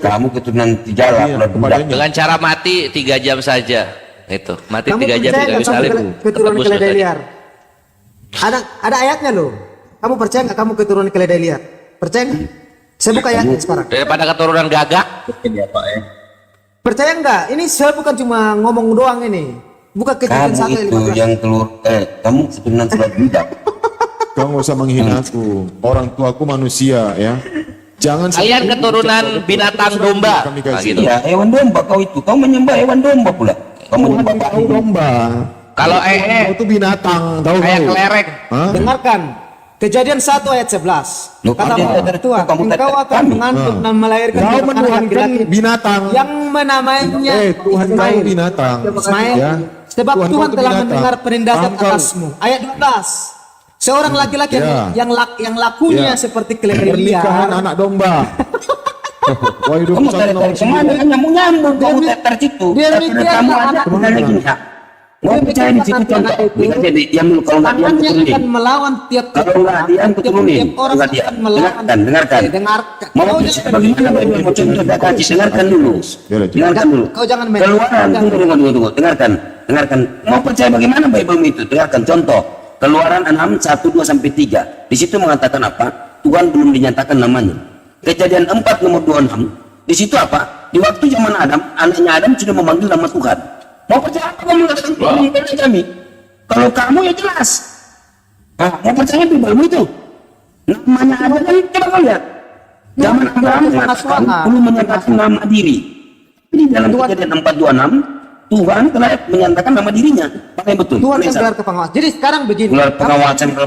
kamu keturunan Tijala, budak. Dengan cara mati 3 jam saja. Itu, mati Kamu 3 jam percaya tidak nggak bisa kamu lihat. keturunan keledai liar? Ada ayatnya loh. Kamu percaya nggak kamu keturunan keledai liar? Percaya nggak? Saya buka ayatnya sekarang. Daripada keturunan gagak. Ya, Pak, ya. Percaya nggak? Ini saya bukan cuma ngomong doang ini. Bukan kejadian Kamu 1 ayat itu 15. yang keluar, kamu keturunan surat budak. Kau nggak usah menghina aku. Orang tuaku manusia ya. Jangan Kalian keturunan binatang domba. Kami Nah, kasih. gitu. Iya, hewan domba kau itu. Kau menyembah hewan domba pula. Kau menyembah Tahu domba. Kalau Kau itu binatang, tahu kayak kau? kelereng. Hah? Dengarkan. Kejadian 1 ayat 11. Loh, Kata ada- Allah, Tuhan, kamu engkau tanya akan kami. mengandung dan melahirkan Kau anak menuhankan laki-laki binatang. yang menamainya Tuhan kau Ismail. binatang. Ismail. Ya. Sebab Tuhan Tuhan kau telah binatang. mendengar penindasan Paham kau? atasmu. Ayat 12. Seorang laki-laki Ya. yang lakunya Ya. seperti keledai Pernikahan liar. anak domba. Wah, hidup Kamu satu tarik nomor kemana? Kan nyambung kamu Dia- tarik situ. dia Tapi mikir kamu anak- ada sebenarnya gini ya. Mau percaya di situ contoh. Jadi diam dulu kalau nggak diam Tangannya turunin. akan melawan tiap-tiap Kalau nggak diam turunin. tiap orang Nggak diam. akan melawan. Dengarkan. Dengarkan. Mau Kau percaya jangan- bagaimana Bible? Mau contoh data haji. Dengarkan dulu. Dengarkan dulu. Kau jangan main. Keluaran. Tunggu. Dengarkan. Mau percaya bagaimana Bible itu? Dengarkan contoh. Keluaran 6, 1, 2 sampai 3. Di situ mengatakan apa? Tuhan belum dinyatakan namanya. Kejadian 4 nomor 26. Di situ apa? Di waktu zaman Adam, anaknya Adam sudah memanggil nama Tuhan. Mau percaya apa kamu mengatakan Tuhan kepada kami? Kalau kamu ya jelas. Nah, mau percaya Bible itu? Namanya Adam kan coba kau lihat. Zaman Abraham mengatakan belum menyatakan nama diri. Tapi di dalam kejadian 426 Tuhan telah menyatakan nama dirinya. Pakai betul. Tuhan kan Bisa. gelar ke pengawas. Jadi sekarang begini. Gelar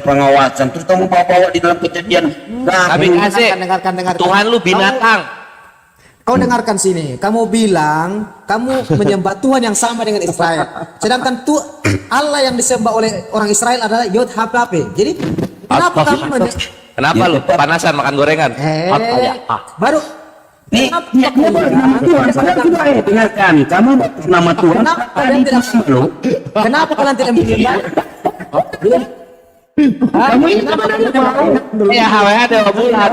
pengawasan, terus kamu bawa di dalam kejadian. Nah, Tapi kasih. dengarkan. Tuhan lu binatang. Kau dengarkan sini. Kamu bilang kamu menyembah Tuhan yang sama dengan Israel. Sedangkan Allah yang disembah oleh orang Israel adalah Yod HPP. Jadi kenapa kamu Kenapa lu panasan makan gorengan? baru nih, dia baru nama Tuhan. Padahal sudah dengarkan. Kamu baru nama Tuhan. Kenapa kalian tidak Kenapa kalian tidak menyembah? Kamu ini Ya, HWA ada bulan.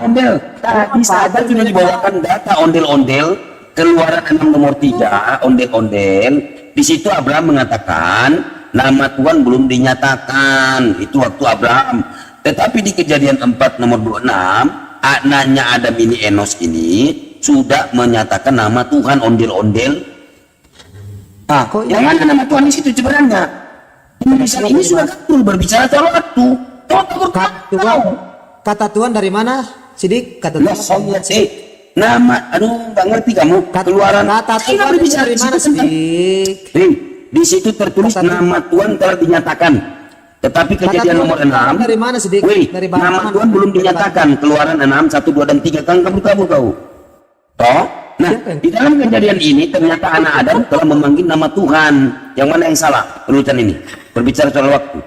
ondel. Tadi saja sudah dibawakan data ondel-ondel. Keluaran 6 nomor 3, ondel-ondel. Di situ Abraham mengatakan nama Tuhan belum dinyatakan. Itu waktu Abraham. Tetapi di kejadian 4 nomor 26, anaknya Adam ini Enos ini sudah menyatakan nama Tuhan ondel-ondel. Nah, yang mana nama Tuhan di situ sebenarnya? Tulisan ini sudah betul berbicara soal waktu. Kata Tuhan dari mana? Sidik kata Lah, Tuhan. saya sih nama, aduh, nggak ngerti kamu. Keluaran Kata Saya Tuhan berbicara dari di mana, situ, sebentar. Sidik? Di situ tertulis nama Tuhan telah dinyatakan. Tetapi kejadian Tuhan nomor 6. dari mana, Sidik? Dari bahan nama mana? Tuhan belum dinyatakan. Keluaran 6, 1, 2 dan 3 kan kabur kau. Toh? Nah, di dalam kejadian ini ternyata anak Adam telah memanggil nama Tuhan. Yang mana yang salah? Urutan ini. Berbicara soal waktu.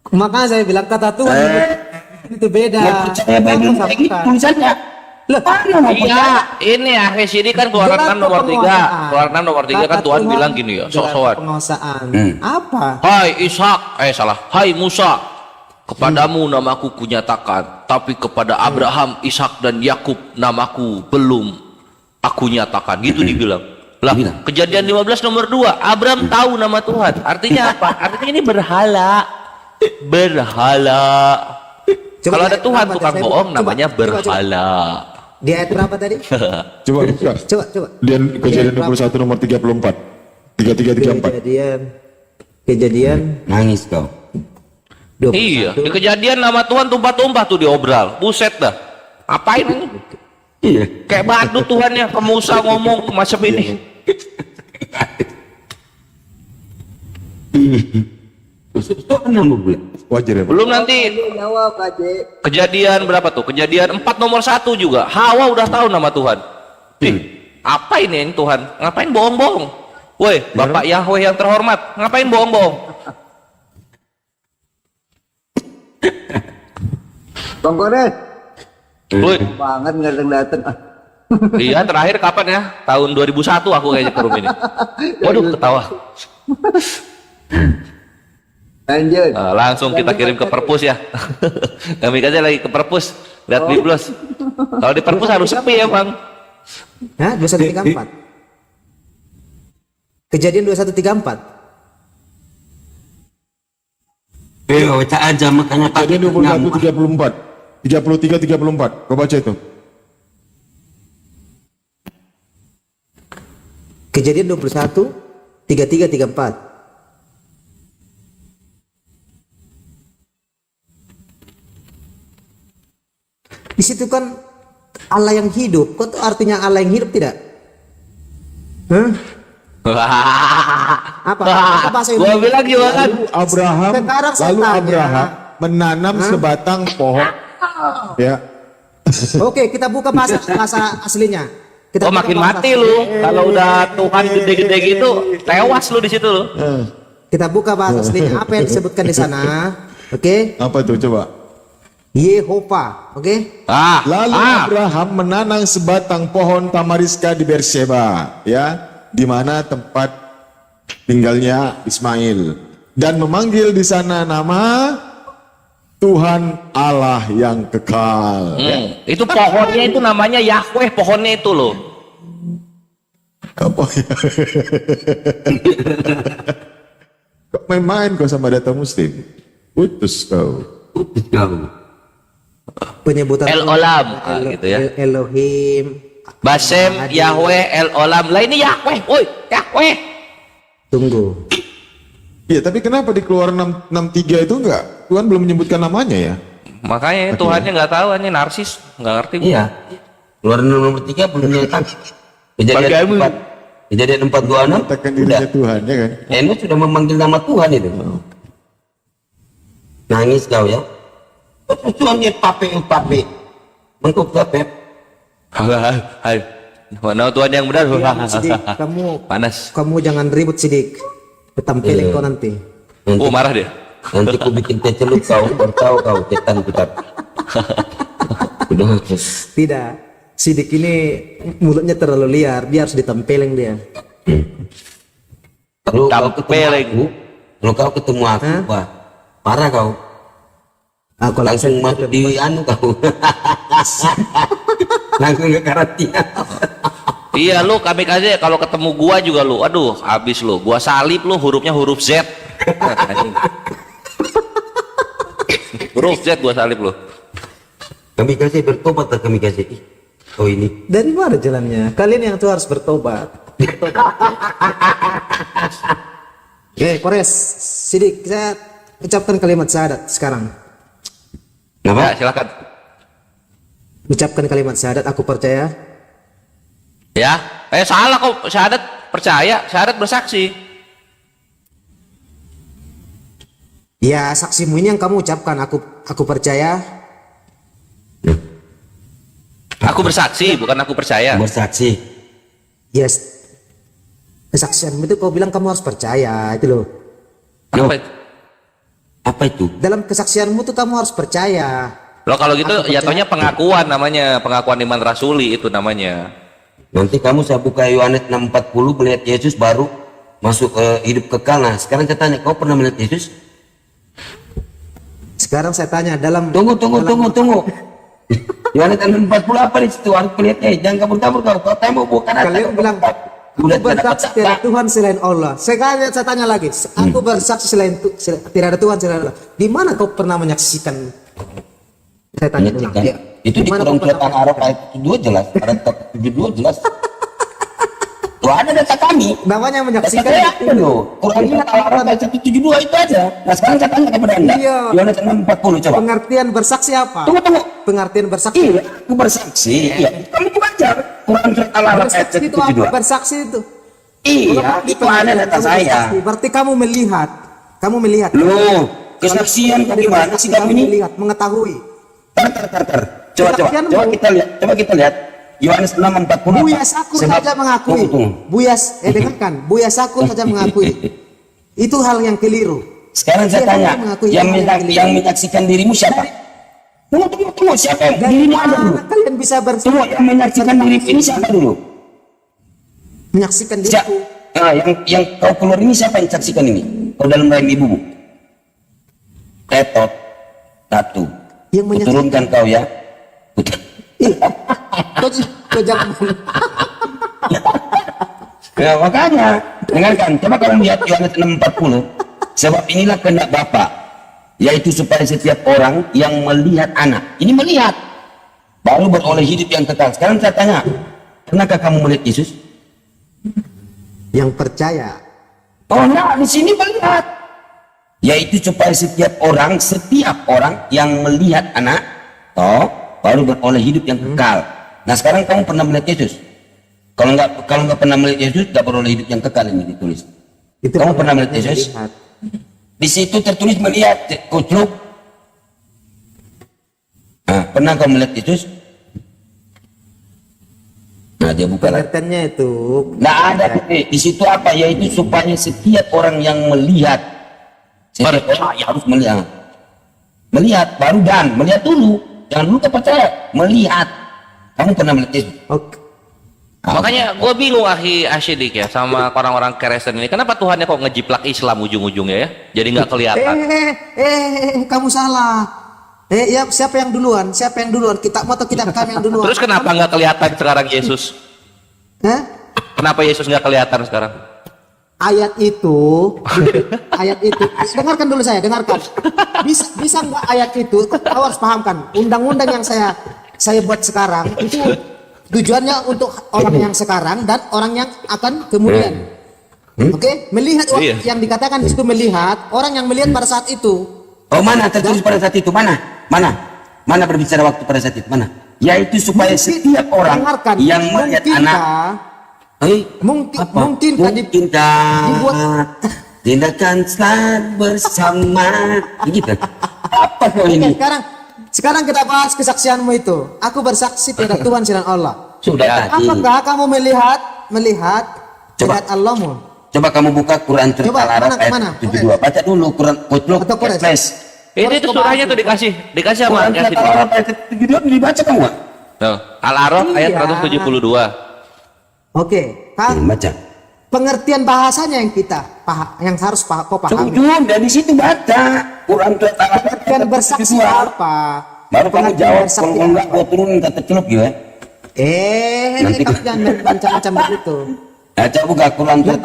Makanya saya bilang kata Tuhan itu beda. Mau percaya Bible kayak gitu tulisannya. Loh, Mana mau percaya? Iya, ini akhir sini kan keluaran Gelar 6 nomor 3. penguasaan. Keluaran 6 nomor 3 kan Kata Tuhan bilang gini ya, gelar sok-sokan. penguasaan. Apa? Hai Ishak, salah. Hai Musa, kepadamu namaku kunyatakan, tapi kepada Abraham, Ishak dan Yakub namaku belum aku nyatakan. Gitu dibilang. Lah, kejadian 15 nomor 2, Abraham tahu nama Tuhan. Artinya apa? Artinya ini berhala. Berhala. Coba Kalau ada lihat Tuhan berapa tukang tadi? bohong Coba, namanya coba. berhala. Di ayat berapa tadi? Coba buka. Coba. Dan kejadian 21 nomor 34. 3334. Kejadian Nangis kau. 21. Iya, di kejadian nama Tuhan tumpah-tumpah tuh diobral. Buset dah. Apain ini? Iya. Kayak badut Tuhannya ke Musa ngomong macam ini. Itu nama bulan. Wajar ya, Pak? Belum nanti Jawab aja. kejadian berapa tuh? Kejadian 4 nomor 1 juga. Hawa udah tahu nama Tuhan. Apa ini Tuhan? Ngapain bohong-bohong? Woi, Bapak Yahweh yang terhormat, ngapain bohong-bohong? Bang Koret, Woi, banget nggak datang. iya terakhir kapan ya? Tahun 2001 aku kayaknya ke rumah ini. Waduh, ketawa. Lanjut. Nah, langsung kita kirim ke perpus ya. Kami aja lagi ke perpus, lihat biblos. Kalau di perpus harus sepi ya bang. Hah? 2134. Kejadian 2134. Baca aja makanya pakai Jadi 21, 34. 33, 34. Kau baca itu. Kejadian 21 33 34. Di situ kan Allah yang hidup. Kok tuh artinya Allah yang hidup tidak? Hah? Apa? Apa saya Gua bilang juga kan. Abraham, Sekarang saya lalu tanya. Abraham menanam sebatang pohon. Ya. Oke, kita buka bahasa aslinya. Kita Oh buka makin bahasa mati asli. lu. Kalau udah Tuhan gede-gede gitu, tewas lu di situ lu. Kita buka bahasa aslinya. Apa yang disebutkan di sana? Oke, Apa itu coba? Yehova. Oke. Lalu Abraham menanam sebatang pohon tamariska di Beersheba, ya, di mana tempat tinggalnya Ismail, dan memanggil di sana nama Tuhan Allah yang kekal. Itu pohonnya itu namanya Yahweh, pohonnya itu loh. Apa ya? Kok main-main kau sama data muslim? Putus kau. Penyebutan El Tuhan, Olam, gitu ya. Elohim. Basem, Yahweh, El Olam. Lah ini Yahweh, woi, Yahweh. Tunggu. Iya, tapi kenapa di Keluaran 63 itu enggak? Tuhan belum menyebutkan namanya ya? Makanya Tuhannya nggak tahu, hanya narsis, nggak ngerti. Iya. Keluaran nomor 3 belum nyata. Kejadian 4. Kejadian 426 Katakan udah. dirinya Tuhan, ya kan? Enos sudah memanggil nama Tuhan itu. Nangis kau ya. Tuhan dia pape. Bentuk pape. Hai, mana Tuhan yang benar? Sidik, kamu Panas. kamu jangan ribut Sidik. Betampilin kau nanti. Oh marah dia. Nanti ku bikin teh celup kau, bertahu kau tetan kita. Udah. Tidak. Sidik ini mulutnya terlalu liar, dia harus ditempeleng dia. Kalau kau ketemu Tampeleng. aku, kalau kau ketemu aku, wah, parah kau. Aku Langsung masuk di anu kau. Langsung ke karantina. Iya lu kami kasih kalau ketemu gua juga lu. Aduh, habis lu. Gua salib lu hurufnya huruf Z. Huruf Z gua salib lu. Kami kasih bertobat atau kami kasih. Oh ini. Dari mana jalannya? Kalian yang tuh harus bertobat. Oke, Kores, Sidik, saya ucapkan kalimat syahadat sekarang. Ya, Kenapa? silakan. Ucapkan kalimat syahadat, aku percaya. Ya, salah kok. Syahadat percaya, syahadat bersaksi. Ya, saksimu ini yang kamu ucapkan, aku percaya. Aku bersaksi, bukan aku percaya. Bersaksi. Yes. Kesaksianmu itu kau bilang kamu harus percaya, itu loh. Apa itu? Apa itu? Dalam kesaksianmu tuh kamu harus percaya. Loh kalau gitu Aku percaya. jatuhnya pengakuan namanya, pengakuan iman rasuli itu namanya. Nanti kamu saya buka Yohanes 6:40 melihat Yesus baru masuk hidup kekal. Nah, sekarang saya tanya, kau pernah melihat Yesus? Sekarang saya tanya dalam Tunggu. Yohanes 6:40 apa di situ? Harus melihatnya. Jangan kabur-kabur kau. Kau tembok bukan ada. kalian bilang Udah aku bersaksi tidak ada Tuhan selain Allah. Sekarang saya tanya lagi, aku bersaksi tidak ada Tuhan selain Allah. Di mana kau pernah menyaksikan? Saya tanya ulang. Menyaksikan. Ya. Itu di mana Quran kau pernah Arab ayat 72 jelas. Ayat 72 jelas. Tuh ada data kami. namanya Data menyaksikan? saya apa loh? Quran Arab ayat 172 itu aja. Nah sekarang saya tanya kepada anda. Iya. Yohanes 6:40 coba. Pengertian bersaksi apa? Tunggu. Pengertian bersaksi. Iya, aku bersaksi. Iya. Kamu itu baca Quran Al-Arab ayat Bersaksi itu apa? 172. Bersaksi itu. Iya, itu ada data saya. Bersaksi, berarti kamu melihat. Kamu melihat. Loh, kesaksian bagaimana sih kamu ini? Melihat, mengetahui. Tar. Coba Kesaksianmu. kita lihat. Yohanes 6:40. Buya Sakur saja mengakui. Tunggu. Dengarkan. Buya Sakur saja mengakui. Itu hal yang keliru. Sekarang saya Iya, tanya, kamu mengakui yang menyaksikan dirimu siapa? Tunggu, siapa yang dirimu ada dulu? Bagaimana kalian bisa Tunggu, yang menyaksikan dirimu ini siapa dulu? menyaksikan Siapa? diriku? Yang kau keluar ini siapa yang saksikan ini? Kau dalam rahim ibumu? Ketot, satu. Yang menyaksikan. Turunkan kau ya. Kau jangan Ya, makanya dengarkan, coba kamu lihat Yohanes 6:40. Sebab inilah kehendak Bapa, yaitu supaya setiap orang yang melihat anak, ini melihat, baru beroleh hidup yang kekal. Sekarang saya tanya, pernahkah kamu melihat Yesus? Yang percaya. Oh enggak, di sini melihat, yaitu supaya setiap orang yang melihat anak, baru beroleh hidup yang kekal. Nah sekarang kamu pernah melihat Yesus? Kalau nggak pernah melihat Yesus, nggak beroleh hidup yang kekal, ini ditulis. Itu Kamu pernah melihat Yesus? melihat. Di situ tertulis melihat, kucluk. Nah, pernah kamu melihat Yesus? Nah, dia buka lagi. Pengertiannya itu. Nah, ada di situ apa? Yaitu supaya setiap orang yang melihat, setiap orang harus melihat. Melihat, baru dan melihat dulu. Jangan dulu percaya, melihat. Kamu pernah melihat Yesus? Oke. Makanya gue bingung Asyidik ya sama orang-orang Kristen ini. Kenapa Tuhannya kok ngejiplak Islam ujung-ujungnya ya? Jadi nggak kelihatan. Kamu salah. Ya siapa yang duluan? Siapa yang duluan? Kitab atau kitab kami yang duluan? Terus kenapa nggak kelihatan sekarang Yesus? Hah? Kenapa Yesus nggak kelihatan sekarang? Ayat itu, dengarkan dulu saya, dengarkan. Bisa nggak ayat itu? Kau harus pahamkan. Undang-undang yang saya buat sekarang itu tujuannya untuk orang yang sekarang dan orang yang akan kemudian. Oke, melihat Iya. yang dikatakan di situ melihat orang yang melihat pada saat itu. Oh mana tertulis pada saat itu? Mana berbicara waktu pada saat itu? Mana? Yaitu supaya setiap orang Dengarkan, yang melihat anak. Mungkinkah dibuat Tindakan saat bersama gitu. Apa kau ini? Sekarang kita bahas kesaksianmu itu. Aku bersaksi tiada Tuhan selain Allah. Sudah tadi. Apakah kamu melihat Coba. zat Allahmu? Coba kamu buka Quran Surat Coba, Al-Araf mana? ayat 72. Baca dulu Quran Kutluk Atau Quran. Flash. Ini tuh surahnya tuh dikasih sama Quran Surat Al-Araf ayat 72 dibaca kamu nggak? Tuh, Al-Araf ayat Iya. 172. Oke, kan Baca. pengertian bahasanya yang yang harus kau pahami. Setuju, dari situ baca Quran Surat Al-Araf Pengertian ayat bersaksi 72. apa? Baru kamu Pengertian jawab, bersaksi kalau enggak apa? gua turunin kata celup gitu ya. Nanti Kamu jangan macam-macam begitu. Nah, coba buka Quran Surat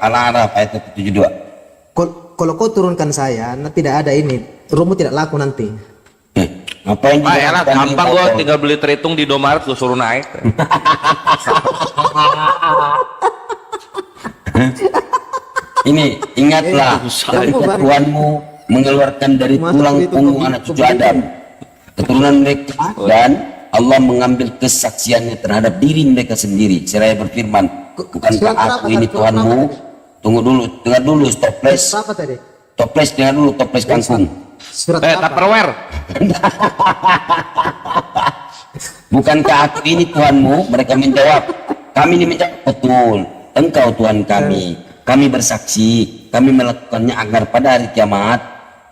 Al-Araf ayat 72. Kalau kau turunkan saya, tidak ada ini. Rumu tidak laku nanti. Ngapain Ah, elah, dijelaskan gampang di gua foto? tinggal beli terhitung di Indomaret gua suruh naik. Ini ingatlah ketika Tuhanmu mengeluarkan dari tulang punggung anak cucu Adam keturunan mereka, dan Allah mengambil kesaksiannya terhadap diri mereka sendiri seraya berfirman, bukankah aku ini Tuhanmu? Tunggu dulu, dengar dulu, toples Berapa tadi? dengar dulu, toples kangkung. Surat apa? Tupperware. Bukankah aku ini Tuhanmu? Mereka menjawab, kami ini menjawab, betul, engkau Tuhan kami. Kami bersaksi, kami melakukannya agar pada hari kiamat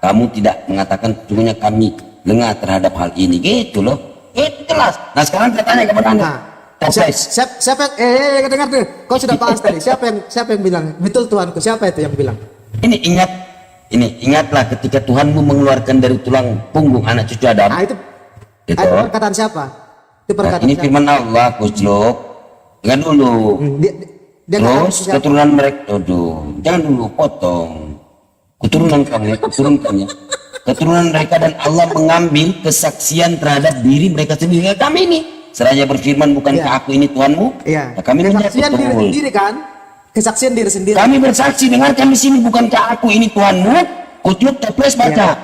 kamu tidak mengatakan sesungguhnya kami lengah terhadap hal ini. Gitu loh, itu jelas. Nah sekarang saya tanya kepada anda, toples. Siapa dengar tuh, kau sudah bahas tadi. Siapa yang bilang betul Tuhanku? Siapa itu yang bilang? Ingatlah ketika Tuhanmu mengeluarkan dari tulang punggung anak cucu Adam. Itu Gitu. perkataan siapa? Itu Nah, perkataan ini siapa? firman Allah, Kusluk. Dengar dulu. Dia Terus keturunan mereka, jangan dulu potong. Keturunan kamu, keturunan mereka, dan Allah mengambil kesaksian terhadap diri mereka sendiri. Kami ini seraya berfirman, bukankah Iya. aku ini Tuhanmu? Iya. Nah, kami Kesaksian diri betul. sendiri kan? Kesaksian diri sendiri. Kami bersaksi, dengarkan di sini, bukankah aku ini Tuhanmu? Kutluk toples baca.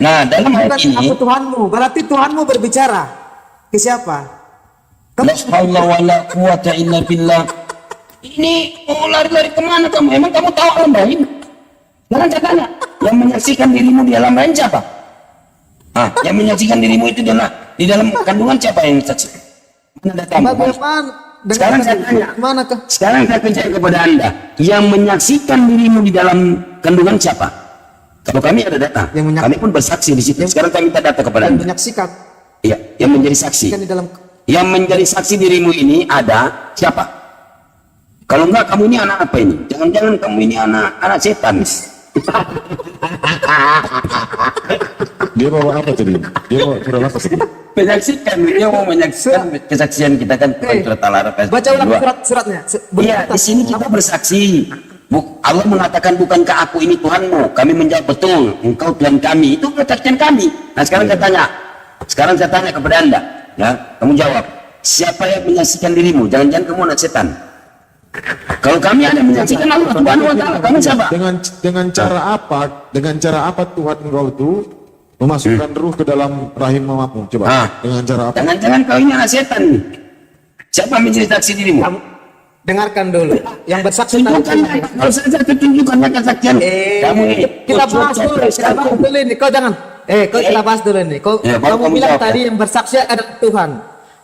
Nah, dalam ayat Bukan ini, aku Tuhanmu. Berarti Tuhanmu berbicara ke siapa? la haula wala quwata illa billah. Ini mau lari-lari kemana kamu? Emang kamu tahu alam lain? Jangan saya tanya, yang menyaksikan dirimu di alam lain siapa? Yang menyaksikan dirimu itu di dalam kandungan siapa yang saksi? Mana datamu? Bagaimana? Sekarang saya tanya. Mana kah? Sekarang saya tanya kepada anda, yang menyaksikan dirimu di dalam kandungan siapa? Kalau kami ada data, kami pun bersaksi di situ. Sekarang kami minta data kepada anda. Menyaksikan Iya, yang menjadi saksi. kan di dalam Yang menjadi saksi dirimu ini ada siapa? Kalau enggak, kamu ini anak apa ini? Jangan-jangan kamu ini anak setan. Dia bawa apa tadi? Dia bawa surat apa tadi? Menyaksikan, dia mau menyaksikan kesaksian kita kan Quran surat Al-Araf ayat Baca ulang 22. suratnya. Iya, di sini kita bersaksi. Allah mengatakan, bukankah aku ini Tuhanmu? Kami menjawab, betul, engkau Tuhan kami. Itu kesaksian kami. Nah sekarang saya tanya kepada anda, ya, kamu jawab, siapa yang menyaksikan dirimu? Jangan-jangan kamu anak setan. Kalau kami ada menyaksikan Allah Subhanahu wa taala, kamu siapa? Dengan cara apa? Dengan cara apa Tuhan engkau itu memasukkan ruh ke dalam rahim mamamu? Coba. Dengan cara apa? Jangan-jangan kau ini anak setan nih. Siapa menjadi saksi dirimu? Kamu dengarkan dulu. Yang bersaksi tadi. Tunjukkan, kalau saja tunjukkan kesaksian. Kamu ini Kita bahas dulu. Kita bahas dulu ini. Kau jangan. Kita bahas dulu ini. Kamu bilang jawab, tadi yang bersaksi adalah Tuhan.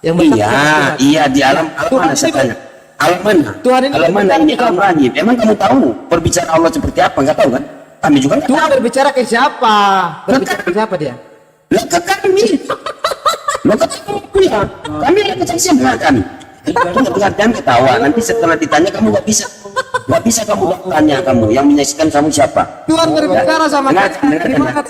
Yang bersaksi adalah Tuhan. Iya, di alam Tuhan mana saya ini- tanya? Alam mana? Tuhan ini Alam mana? Ini alam rahim. Emang kamu tahu perbicaraan Allah seperti apa? Enggak tahu kan? Kami juga enggak Tuhan tahu. berbicara ke siapa? Berbicara ke siapa dia? Lah ke kami. Lah ke kami. Kami ada kesaksian dengan kami. Jangan ketawa. Nanti setelah ditanya kamu nggak bisa kamu tanya kamu yang menyaksikan kamu siapa? Tuhan berbicara sama kita. Gimana?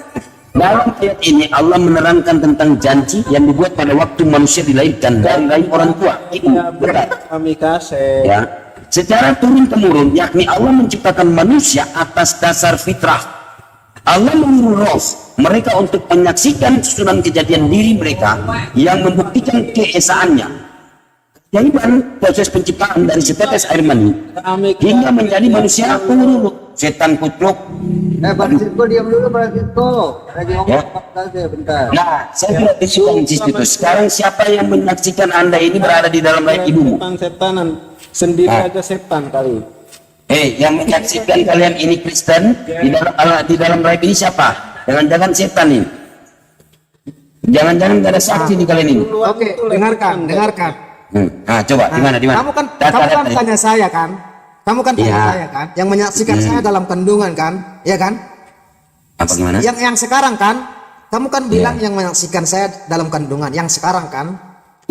Dalam ayat ini Allah menerangkan tentang janji yang dibuat pada waktu manusia dilahirkan dari rahim orang tua. Itu berat. Kami kasih. Ya, secara turun temurun, yakni Allah menciptakan manusia atas dasar fitrah. Allah menyuruh roh mereka untuk menyaksikan susunan kejadian diri mereka yang membuktikan keesaannya. Keajaiban proses penciptaan dari setetes air mani hingga menjadi manusia pengurut setan kutruk. Pak Sirko diam dulu Pak Sirko. Lagi ngomong Ya. Pak Sirko bentar. Nah, saya tidak disukai di situ. Sekarang siapa yang menyaksikan Anda ini berada di dalam rahim ibumu? Setan-setanan sendiri Ah. aja setan kali. Yang menyaksikan kalian ini Kristen di dalam rahim ini siapa? Jangan-jangan setan ini. Jangan-jangan nggak ada saksi di kalian ini. Oke, dengarkan. Nah, coba di mana? Kamu kan tanya saya kan? Kamu kan tanya saya kan? Yang menyaksikan saya dalam kandungan kan? Ya kan? Apa gimana? Yang sekarang kan? Kamu kan bilang yang menyaksikan saya dalam kandungan. Yang sekarang kan?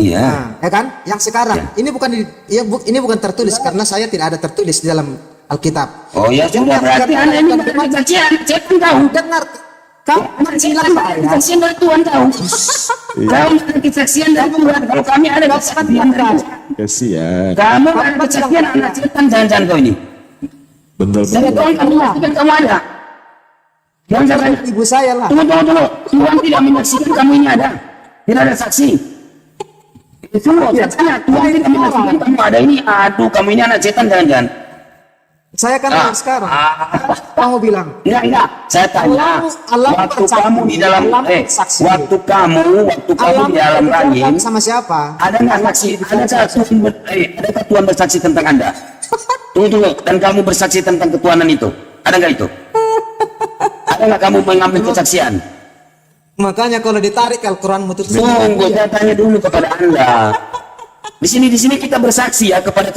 Iya. Nah, ya kan? Yang sekarang. Ini bukan tertulis karena saya tidak ada tertulis di dalam Alkitab. Oh ya sudah, berarti Anda ini bukan kesaksian. Setan tahu. Dengar, kamu bilang saya. Kesaksian dari Tuhan tahu. Kau ada kesaksian dari Tuhan. Kalau kami ada kesaksian dari Tuhan. Kasihan. Kamu ada kesaksian anak setan, jangan-jangan kau ini. Dari Betul-betul. Tuhan kamu menyaksikan kamu ada. Jangan sampai. Ibu saya lah. Tunggu. Tuhan tidak menyaksikan kamu ini ada. Tidak ada saksi. Itu saya tanya, Tuhan tidak menyaksikan kamu ada ini. Aduh, kamu ini anak setan, jangan-jangan. Saya kan yang sekarang. Kamu bilang. Enggak. Saya tanya, Allah waktu bersaksi. kamu di dalam Allah bersaksi. waktu kamu di dalam rahim, sama siapa? ada nggak saksi? Adakah Tuhan bersaksi tentang Anda? Tunggu. Dan kamu bersaksi tentang ketuhanan itu? Ada nggak itu? Ada nggak kamu mengambil kesaksian? Makanya kalau ditarik Al-Quran itu Tunggu, saya tanya dulu kepada Anda. Di sini kita bersaksi ya kepada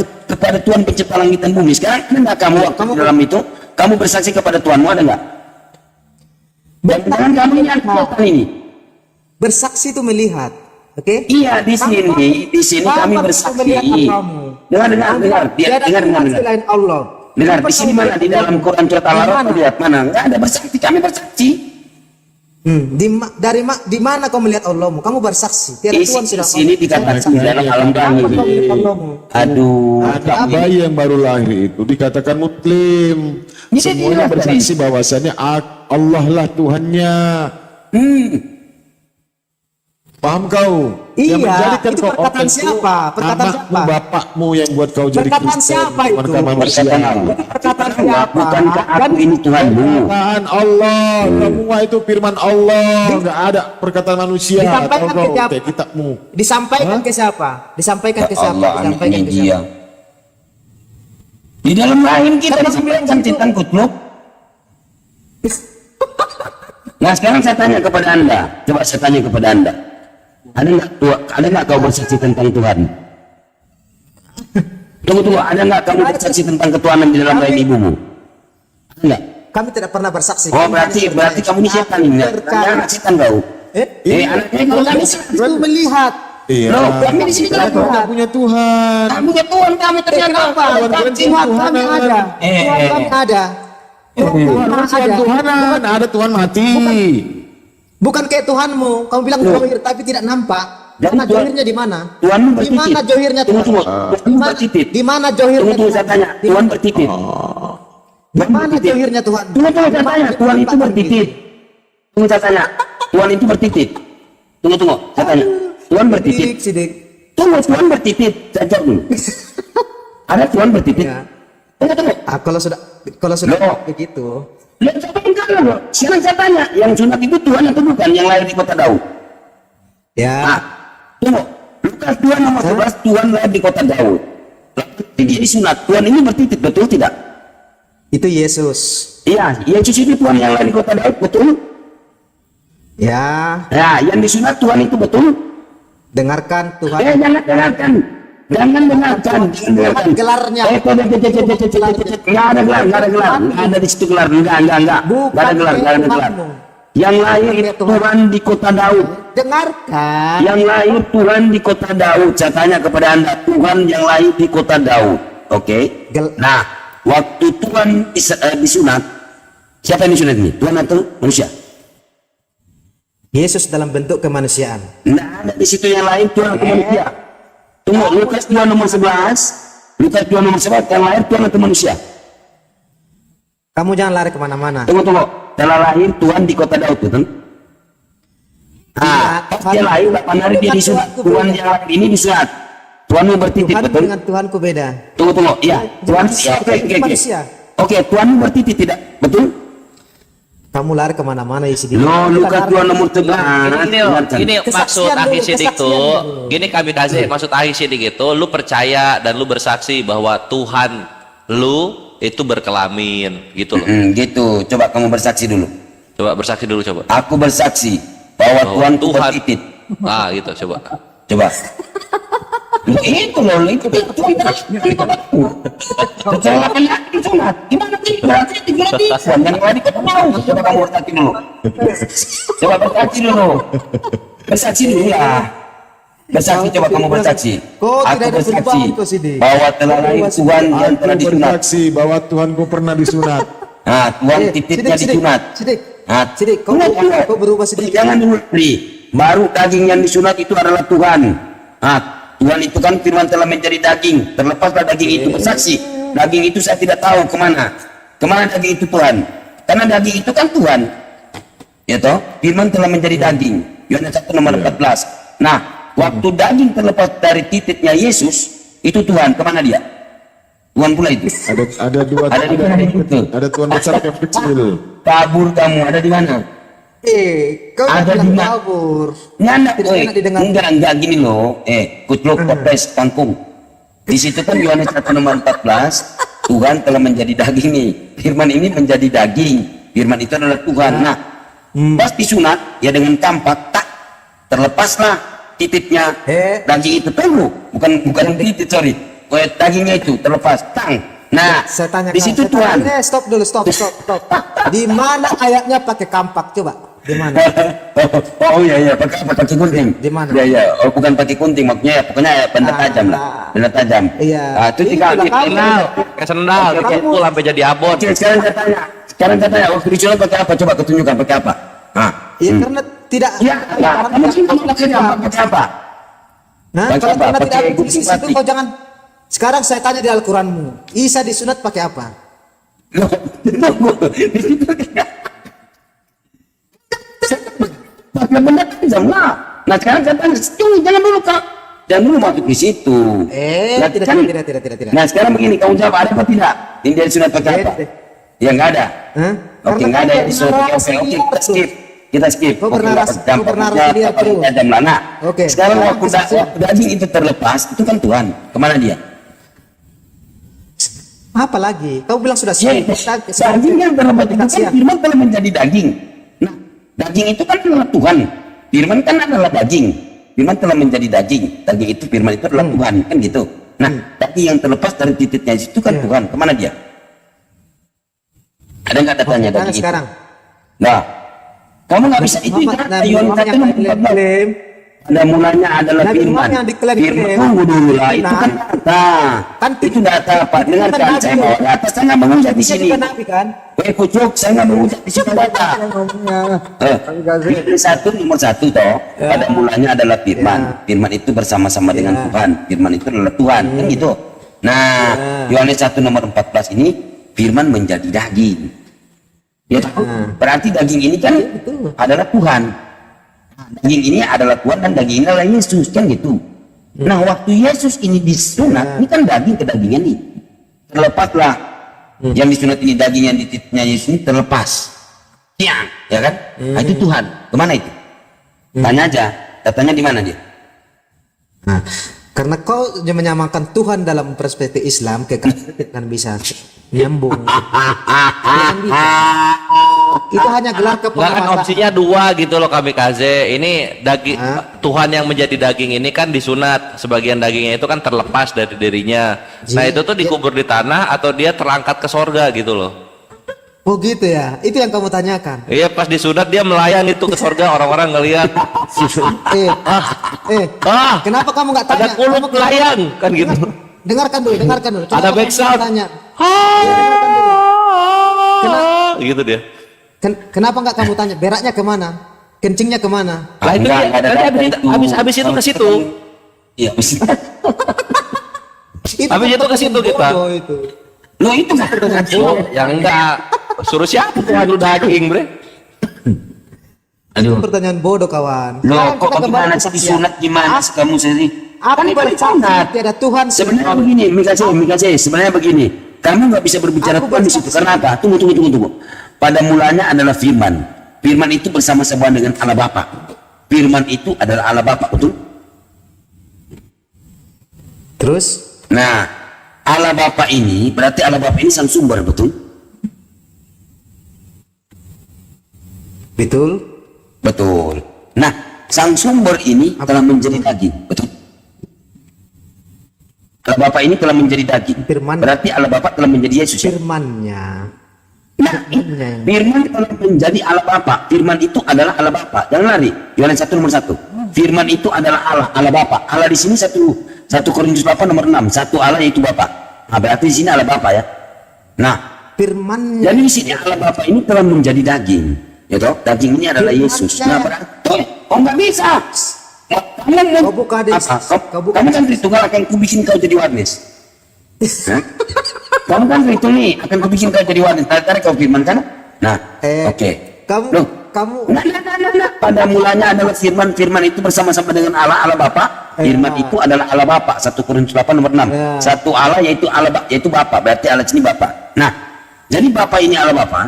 Tuhan pencipta langit dan bumi. Sekarang ada nggak kamu waktu di dalam itu? Kamu bersaksi kepada Tuhanmu, ada nggak? Dan kamu ini setan ini. bersaksi itu melihat, oke? Iya, di sini kami bersaksi. Dengar. Selain Allah. Dengar, di sini mana di dalam Quran surat Al-Araf lihat mana? Enggak ada bersaksi, kami bersaksi. Di mana kau melihat Allahmu? Kamu bersaksi. Tiada Di Tuhan sudah. sini dikatakan di dalam alam Kamu rahim. melihat Allahmu. Aduh, Anak bayi yang baru lahir itu dikatakan Muslim. Ini Semuanya dia, bersaksi bahwasannya Allah lah Tuhannya. Paham kau? Iya, Yang menjadikan itu kau perkataan open siapa? Perkataan anakmu, siapa? bapakmu yang buat kau jadi Perkataan Kristen. siapa itu? Bukan manusia. perkataan Allah. Perkataan siapa? Bukankah aku ini Tuhanmu? Perkataan Allah, semua itu firman Allah, enggak ada perkataan manusia. Disampaikan Tahu kau ke siapa? kayak kitabmu. Disampaikan ke siapa? Disampaikan ke siapa? Allah, Disampaikan anaknya ke dia. siapa? Di dalam rahim kita disampaikan tentang kutluk. Nah sekarang saya tanya kepada Anda. Coba saya tanya kepada Anda. Ada nggak kau bersaksi tentang Tuhan? Tunggu. Ada nggak kamu bersaksi tentang ketuhanan di dalam rahim ibumu? Ada nggak? Kami tidak pernah bersaksi. Oh berarti kamu ini setan ini. Percaya. Anak setan kau. Anaknya kalau kami Itu melihat. Iya. Loh, kami di sini Kau kenapa? tak punya Tuhan. Kamu punya Tuhan kamu ternyata. Kenapa? Tuhan Tuhan kami ada. Eh, Tuhan kami ada. Tuhanan, ada Tuhan mati. Bukan kayak Tuhanmu. Kamu bilang johir tapi tidak nampak. Jadi Mana Tuhan- johirnya di mana? Tuhanmu Di mana bertitit. johirnya Tunggu, Tuhan? tunggu. Di mana? Bertitit. Di mana johirnya Tunggu saya tanya. Di Tuhan bertitit. Di mana johirnya Tuhan? Tunggu saya Di mana tanya. Tuhan itu ditampakkan bertitit. Tunggu saya tanya. Tuhan itu bertitit. Tunggu saya tanya. Tuhan gitu? bertitit. Sidik. Tunggu, Tuhan bertitit. Saya jawab dulu. Ada Tuhan bertitit. Ya. Tunggu. Ah, kalau sudah Loh. begitu, Lihat siapa yang kalah loh. Sekarang saya tanya. Yang sunat itu Tuhan atau bukan? Yang lahir di kota Daud. ya Nah, tunggu. Lukas 2 nomor 11, Tuhan lahir di kota Daud. Lalu dia disunat. Tuhan ini bertitit, betul tidak? itu Yesus. Iya, Yesus itu Tuhan yang lahir di kota Daud, betul? Ya, Nah, yang disunat Tuhan itu betul? dengarkan Tuhan. Jangan dengarkan. Jangan dengarkan. Jangan dengarkan. Gelarnya. Nggak ada gelar, nggak ada gelar. Nggak ada di situ gelar. Nggak. Bukan Nggak ada gelar, nggak ada gelar. Tuhanmu. Yang lahir itu Tuhan di kota Daud. Dengarkan. Yang lahir Tuhan di kota Daud. Saya tanya kepada Anda, Tuhan yang lahir di kota Daud. Oke? Nah, waktu Tuhan disunat, siapa yang disunat ini? Tuhan atau manusia? Yesus dalam bentuk kemanusiaan. Nah, ada di situ yang lain Tuhan atau manusia. Tunggu, Lukas 2 nomor 11. Lukas 2 nomor 11, yang lahir Tuhan atau manusia? Kamu jangan lari kemana-mana. Tunggu. Telah lahir Tuhan di kota Daud, betul? Pas dia lahir, 8 hari dia disunat. Tuhan yang lahir ini disunat. Tuhan mau bertitit, Tuhan betul? dengan Tuhanku beda. Tunggu. Iya, Tuhan. Itu manusia. Oke, Tuhan mau bertitit tidak? Betul? Kamu lari kemana-mana isi di. Loh, Lukas 2 nomor 11. Gini maksud Kesaksian dulu, akhir sidik kesaksian tuh, dulu. gini kami kasih maksud akhir sidik itu, lu percaya dan lu bersaksi bahwa Tuhan lu itu berkelamin gitu loh. Gitu. Coba kamu bersaksi dulu. Coba bersaksi dulu coba. Aku bersaksi bahwa Tuhan itu bertitit. Ah gitu coba. Coba. Loh, itu loh, itu Tuhan disunat. Gimana sih? Berarti Tuhan yang lahir di kota Daud. Coba kamu bersaksi dulu. Coba bersaksi dulu. Bersaksi dulu lah. Bersaksi, coba kamu bersaksi. Kok Aku tidak ada bersaksi perubahan, kok, Sidi? bahwa telah lahir Tuhan yang telah Aku disunat. bersaksi bahwa Tuhanku pernah disunat. Nah, Tuhan titiknya disunat. Sidik. Nah, Sidik, kau berubah sedikit. Jangan dulu, Pri. Baru daging yang disunat itu adalah Tuhan. Nah, Tuhan itu kan firman telah menjadi daging. Terlepaslah daging itu bersaksi. Daging itu saya tidak tahu kemana. Kemana daging itu Tuhan? Karena daging itu kan Tuhan. Ya toh? Firman telah menjadi daging. Yohanes 1 nomor 14. Nah, waktu daging terlepas dari titiknya Yesus, itu Tuhan. Kemana dia? Tuhan pula itu. Ada dua Ada di mana itu? Ada Tuhan besar yang kecil. Kabur kamu ada di mana? Kau Ada bilang di mana? kabur. Nyanda, Tidak enak didengar. enggak gini loh. Kutluk Popes Kangkung. Di situ kan Yohanes 1 nomor 14, Tuhan telah menjadi daging nih. Firman ini menjadi daging. Firman itu adalah Tuhan. Nah, pas disunat ya dengan kampak tak terlepaslah titiknya. Daging itu tunggu, bukan titik, sorry. Dagingnya itu terlepas, tang. Nah, Saya tanya di situ Tuhan. Stop dulu, stop. Di mana ayatnya pakai kampak coba? Di mana? Oh iya pakai gunting. Di mana? Iya. Oh bukan pakai gunting, maksudnya ya pokoknya ya benda tajam lah. Benda tajam. Iya. Ah, itu jika Itulah kamu. Sendal, kayak sendal, gitu sampai jadi abon. Oke, sekarang saya tanya, waktu disunat pakai apa? Coba ketunjukkan pakai apa? Nah, Iya karena tidak. ya, kamu sih pakai apa? Nah, Pakai kalau apa? karena tidak Pakai ada tulis di gunting situ plastik. kau jangan. Sekarang saya tanya di Al-Quranmu, Isa disunat pakai apa? Loh, tunggu. Di situ pakai benda tajam lah. Nah sekarang saya tanya, tunggu, jangan dulu kak. Jangan dulu masuk di situ. Nah, Tidak. Nah sekarang begini, kamu jawab ada apa tidak? Ini dia disunat pakai apa? Ya nggak ada. Hah? Oke, nggak ada yang disunat pakai apa? Oke, kita skip. Kau Oke, bernarasi- nggak kau bernarasi pakai dia apa, dulu. tajam lah. Nah, Oke. sekarang Sekarang waktu kesaksian. daging itu terlepas, itu kan Tuhan. Kemana dia? Apa lagi? Kau bilang sudah Ya, siap. daging yang terlepas itu kan Kasihan. firman telah menjadi daging. Nah, daging itu kan adalah Tuhan. Firman kan adalah daging. Firman telah menjadi daging. Daging itu firman itu adalah Tuhan, kan gitu. Nah, daging yang terlepas dari titiknya itu kan Tuhan. Kemana dia? Ada nggak datanya Tanya daging itu? sekarang. Nah, kamu nggak bisa itu Muhammad kan Nabi Yohanes Muhammad 1 yang nomor 14. klaim pada mulanya adalah Nabi firman. Muhammad yang diklaim Firman tunggu dulu lah, itu kan data. Kan Itu data Pak. itu Dengarkan kan saya Nabi. bawa data. Saya nggak menghujat di Dia sini. juga Nabi kan? Pucuk, saya nggak menghujat di sini data. Ngomongnya. Ini satu nomor satu toh. Pada mulanya adalah firman. Firman itu bersama-sama dengan Tuhan. Firman itu adalah Tuhan. Kan gitu. Nah, Yohanes 1 nomor 14 ini firman menjadi daging. Ya tahu? Berarti daging ini kan adalah Tuhan. Daging ini adalah Tuhan dan daging ini adalah Yesus, kan gitu. Nah, waktu Yesus ini disunat, ini kan daging kedagingan nih. Terlepaslah yang disunat ini, daging yang di titiknya Yesus ini terlepas. Tiang, ya kan? Nah, itu Tuhan. Kemana itu? Tanya aja, datanya di mana dia? Nah, karena kau menyamakan Tuhan dalam perspektif Islam, kekasih kan bisa nyambung. Jangan bisa. Itu hanya gelar Nggak kan kepemimpinan. opsinya dua gitu loh kamikaze. Ini daging Tuhan yang menjadi daging ini kan disunat. Sebagian dagingnya itu kan terlepas dari dirinya. Nah itu tuh dikubur di tanah atau dia terangkat ke sorga gitu loh. Oh gitu ya, itu yang kamu tanyakan. Iya pas disunat dia melayang itu ke sorga, orang-orang ngelihat. Kenapa kamu nggak tanya? Ada kuluk melayang kan gitu. Dengarkan dulu. Coba Ada kamu backsound. tanya. Gitu dia. Kenapa nggak kamu tanya? Beraknya kemana? Kencingnya kemana? Lah itu Enggak, dia. enggak ada Tadi data habis itu ke situ. Iya, Habis itu ke situ kita. Bodoh itu. Lo itu nggak pertanyaan Oh, yang enggak suruh siapa tuh anu daging, Bre? Itu pertanyaan bodoh kawan. Lo Sekarang kok kita kembali gimana ke sih saksian. disunat gimana sih kamu sendiri? Apa Kan itu balik disunat. Tiada Tuhan Sebenarnya begini, Mikase, sebenarnya begini. Kamu nggak bisa berbicara Aku Tuhan di situ. bersaksi. Karena apa? Tunggu. Pada mulanya adalah firman. Firman itu bersama-sama dengan Allah Bapa. Firman itu adalah Allah Bapa, betul? Terus Nah, Allah Bapa ini berarti Allah Bapa ini sang sumber, betul? betul. Betul. Nah, sang sumber ini telah menjadi daging, betul? Allah Bapa ini telah menjadi daging. Firman. Berarti Allah Bapa telah menjadi Yesus. Ya? Firmannya. Nah, firman telah menjadi Allah Bapa. Firman itu adalah Allah Bapa. Jangan lari. Yohanes 1 nomor 1. Firman itu adalah Allah Bapa. Allah di sini 1 Korintus 8 nomor 6. Satu Allah yaitu Bapa. Nah, berarti di sini Allah Bapa ya. Nah, Firmannya. jadi di sini Allah Bapa ini telah menjadi daging. Ya toh? Daging ini adalah Yesus. Nah, berarti nggak bisa. Kamu Kau buka hadis. apa? Kau buka Kamu kan Tritunggal akan kubikin kau jadi warnes. Hah? Kamu kan Tritunggal nih akan kubikin kau jadi warnes. Tadi kau firman kan? Nah, oke. Kamu Loh, kamu Nah. Pada mulanya adalah firman. Firman itu bersama-sama dengan Allah Bapa. Firman itu adalah Allah Bapa. 1 Korintus 8 nomor 6. Ya. Satu Allah yaitu yaitu Bapa. Berarti Allah sini Bapa. Nah, jadi Bapa ini Allah Bapa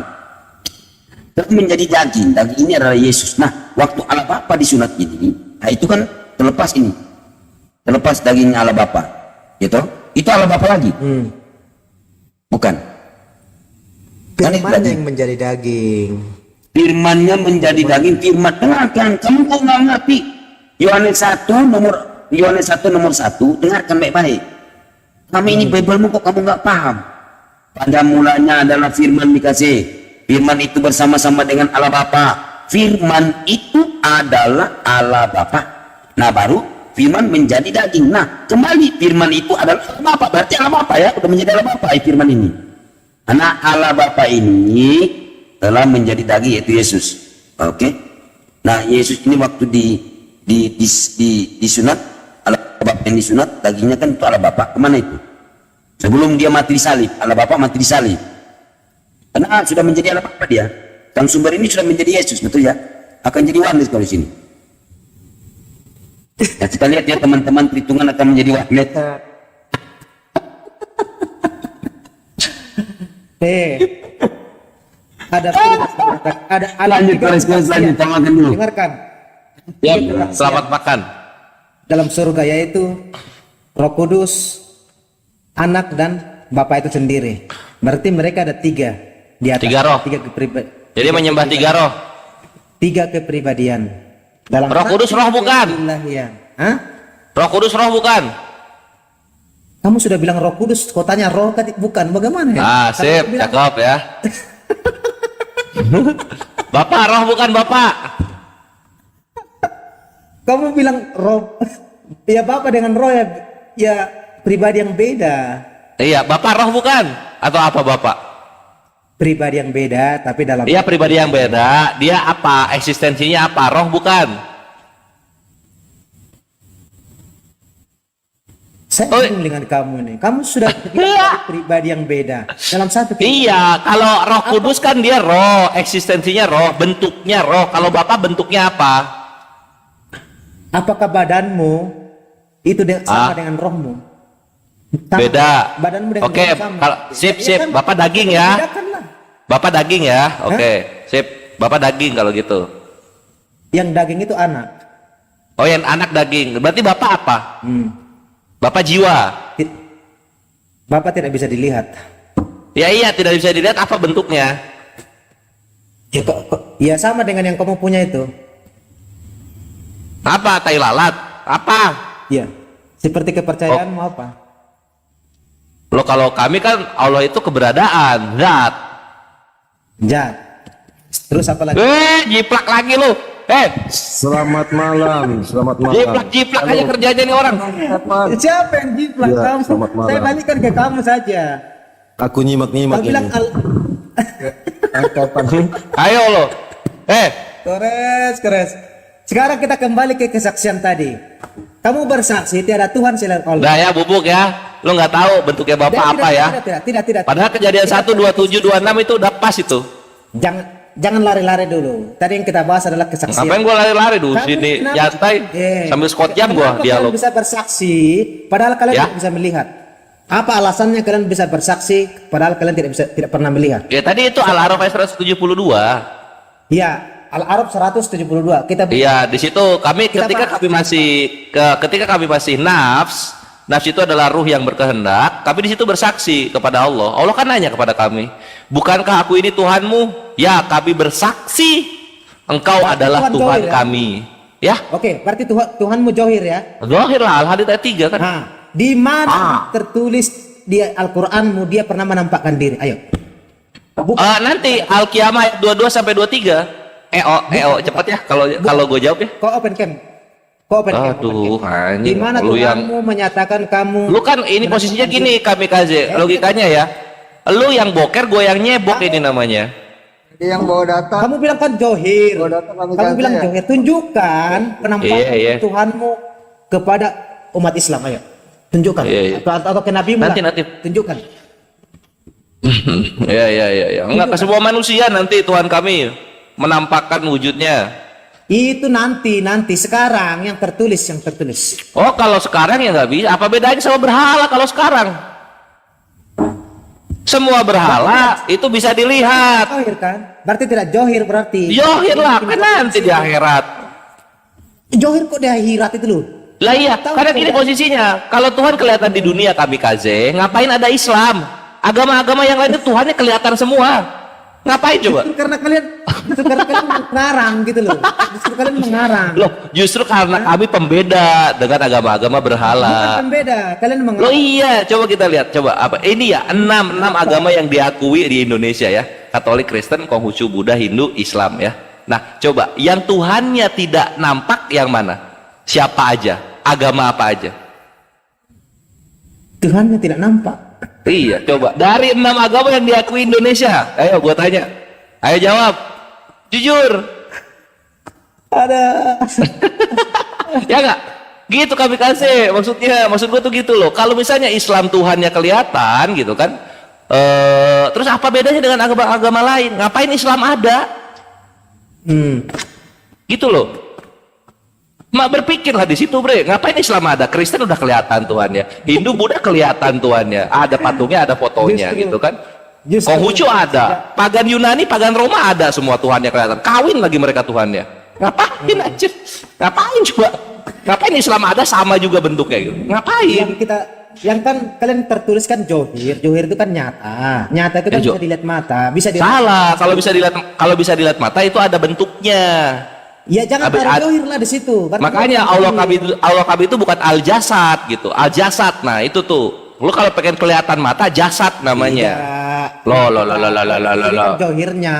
telah menjadi daging. Daging ini adalah Yesus. Nah, waktu Allah Bapa disunat ini, nah itu kan terlepas ini. Terlepas daging Allah Bapa. Gitu? Itu Allah Bapa lagi. Bukan. Kan itu firman daging. yang menjadi daging. Firmannya menjadi daging. Firman dengarkan, kamu kok nggak ngerti Yohanes 1 nomor 1, dengarkan baik-baik. Kami ini Biblemu kok kamu nggak paham. Pada mulanya adalah firman dikasih. Firman itu bersama-sama dengan Allah Bapa. Firman itu adalah Allah Bapa. Nah, baru firman menjadi daging. Nah, kembali firman itu adalah Allah Bapa. Berarti Allah Bapa ya, udah menjadi Allah Bapa firman ini. Karena Allah Bapa ini telah menjadi daging yaitu Yesus. Oke. Nah, Yesus ini waktu disunat, Allah Bapa yang disunat, dagingnya kan itu Allah Bapa. Kemana itu? Sebelum dia mati di salib, Allah Bapa mati di salib. Karena sudah menjadi Allah Bapa dia. Sang sumber ini sudah menjadi Yesus, betul ya? Akan jadi warnes kalau di sini. Ya, kita lihat ya teman-teman, perhitungan akan menjadi warnet. Ada Lanjut tiga respon kesaksian. selanjutnya, makan dulu. Dengarkan. Ya, selamat makan. Dalam surga yaitu Roh Kudus, Anak dan Bapa itu sendiri. Berarti mereka ada tiga di atas. Tiga roh. Jadi menyembah tiga roh. Tiga kepribadian. Dalam Roh Kudus roh bukan? Ilahian. Hah? Roh Kudus roh bukan? Kamu sudah bilang Roh Kudus, kau tanya roh kan bukan? Bagaimana ya? Ah, Kalau sip, kau bilang- cakep ya. Bapak roh bukan Bapak? Kamu bilang roh, ya Bapak dengan roh ya pribadi yang beda. Iya, Bapak roh bukan? Atau apa Bapak? Pribadi yang beda, tapi dalam Iya, pribadi yang beda. Dia apa? Eksistensinya apa? Roh bukan? Saya bingung dengan kamu nih. Kamu sudah pribadi yang beda dalam satu kehidupan. Iya, kalau Roh Kudus kan dia roh, eksistensinya roh, bentuknya roh. Kalau Bapak bentuknya apa? Apakah badanmu itu sama dengan rohmu? Sama. Beda. Badanmu dengan Oke, rohmu sama. kalau sip Ya sip, kan? Bapak daging ya. Bedakanlah. Bapak daging ya. Oke, sip. Bapak daging kalau gitu. Yang daging itu anak. Oh, yang anak daging. Berarti Bapak apa? Bapak jiwa. Ti- Bapak tidak bisa dilihat. Ya iya, tidak bisa dilihat apa bentuknya. Ya, ya sama dengan yang kamu punya itu. Apa? Tai lalat? Apa? Ya, seperti kepercayaanmu apa? Loh, kalau kami kan Allah itu keberadaan, zat. Jat. Terus apa lagi? Jiplak lagi lu. Selamat malam. Jiplak aja kerjanya nih orang. Siapa yang jiplak Ya, kamu? selamat malam. Saya balikkan ke kamu saja. Aku nyimak-nyimak Kamu bilang Ayo lo. Kores. Sekarang kita kembali ke kesaksian tadi. Kamu bersaksi tiada Tuhan selain Allah. Udah ya, bubuk ya. Lu nggak tahu bentuknya Bapak apa ya. Tidak. Padahal kejadian 1, 27, 26 itu udah pas itu. Jangan lari-lari dulu. Tadi yang kita bahas adalah kesaksian. Ngapain gua lari-lari dulu Kamu sini kenapa- nyantai sambil Scott jam gua kenapa dialog. kalian bisa bersaksi padahal kalian Ya. tidak bisa melihat? Apa alasannya kalian bisa bersaksi padahal kalian tidak pernah melihat? Ya tadi itu Al-Araf ayat 172. Ya, Al-Araf 172. Iya, di situ kami Kita ketika bahas. ketika kami masih nafs itu adalah ruh yang berkehendak. Kami di situ bersaksi kepada Allah. Allah kan nanya kepada kami, bukankah aku ini Tuhanmu? Ya, kami bersaksi engkau Berarti adalah Tuhan Tuhan Johir, ya? kami. Ya, Oke, berarti Tuhanmu Johir ya. zahir lah Al-Hadid ayat 3 kan. Nah, di mana tertulis di Al-Qur'anmu dia pernah menampakkan diri? Ayo. Nanti Al-Qiyamah ayat 22 sampai 23. Cepat ya kalau gue jawab ya. Kau open cam. Aduh, Di anjing. mana Lu yang Tuhanmu menyatakan kamu lu kan ini posisinya gini kamikaze logikanya ya. Lu yang boker, gue yang nyebok ini namanya. Yang bawa data. Kamu bilang kan Johir. Oh, data kami Kamu kan bilang ya. Johir. Tunjukkan penampakan Iya. Tuhanmu kepada umat Islam. Ayo. Tunjukkan. Iya. Atau ke Nabi Nanti. Tunjukkan. Ya. Enggak ke semua manusia nanti Tuhan kami menampakkan wujudnya. Itu nanti sekarang yang tertulis. Oh, kalau sekarang ya nggak bisa. Apa bedanya sama berhala kalau sekarang? Semua berhala itu bisa dilihat. Johir kan? Berarti tidak Johir berarti. Johir lah, kan nanti di akhirat. Johir kok di akhirat itu loh. Lah iya, karena gini posisinya. Kalau Tuhan kelihatan di dunia kamikaze, ngapain ada Islam? Agama-agama yang lain itu Tuhannya kelihatan semua. Ngapain coba? Karena kalian mengarang gitu loh. Justru kalian mengarang. Loh, justru karena kami pembeda dengan agama-agama Bukan berhala. pembeda. Kalian Loh mengarang. iya, coba kita lihat, coba apa? Ini ya, enam agama yang diakui di Indonesia ya. Katolik, Kristen, Konghucu, Buddha, Hindu, Islam ya. Nah, coba yang Tuhannya tidak nampak yang mana? Siapa aja? Agama apa aja? Tuhannya tidak nampak. Iya, coba dari 6 agama yang diakui Indonesia. Ayo gua tanya. Ayo jawab. Jujur. Ada. Ya enggak? Gitu kami kasih. Maksud gua tuh gitu loh. Kalau misalnya Islam Tuhannya kelihatan gitu kan. Terus apa bedanya dengan agama-agama lain? Ngapain Islam ada? Gitu loh. Mak berpikirlah di situ, bre. Ngapain Islam ada? Kristen udah kelihatan Tuhannya. Hindu, Buddha kelihatan Tuhannya. Ada patungnya, ada fotonya, Justru- gitu kan. justru- Konghucu ada. Pagan Yunani, pagan Roma ada semua Tuhannya kelihatan. Kawin lagi mereka Tuhannya. Ngapain anjir? Ngapain coba? Ngapain Islam ada sama juga bentuknya gitu? Ngapain? Yang kan kalian tertuliskan Johir. Johir itu kan nyata. Nyata itu kan Jo. bisa dilihat mata. Bisa dilihat. Salah. Kalau bisa dilihat mata itu ada bentuknya. Ya jangan taruh Johir lah di situ. Berarti Makanya Johir. Allah kami itu bukan al jasad gitu. Al jasad. Nah, itu tuh. Lu kalau pengen kelihatan mata jasad namanya. Tidak. Lo. Ini kan Johirnya.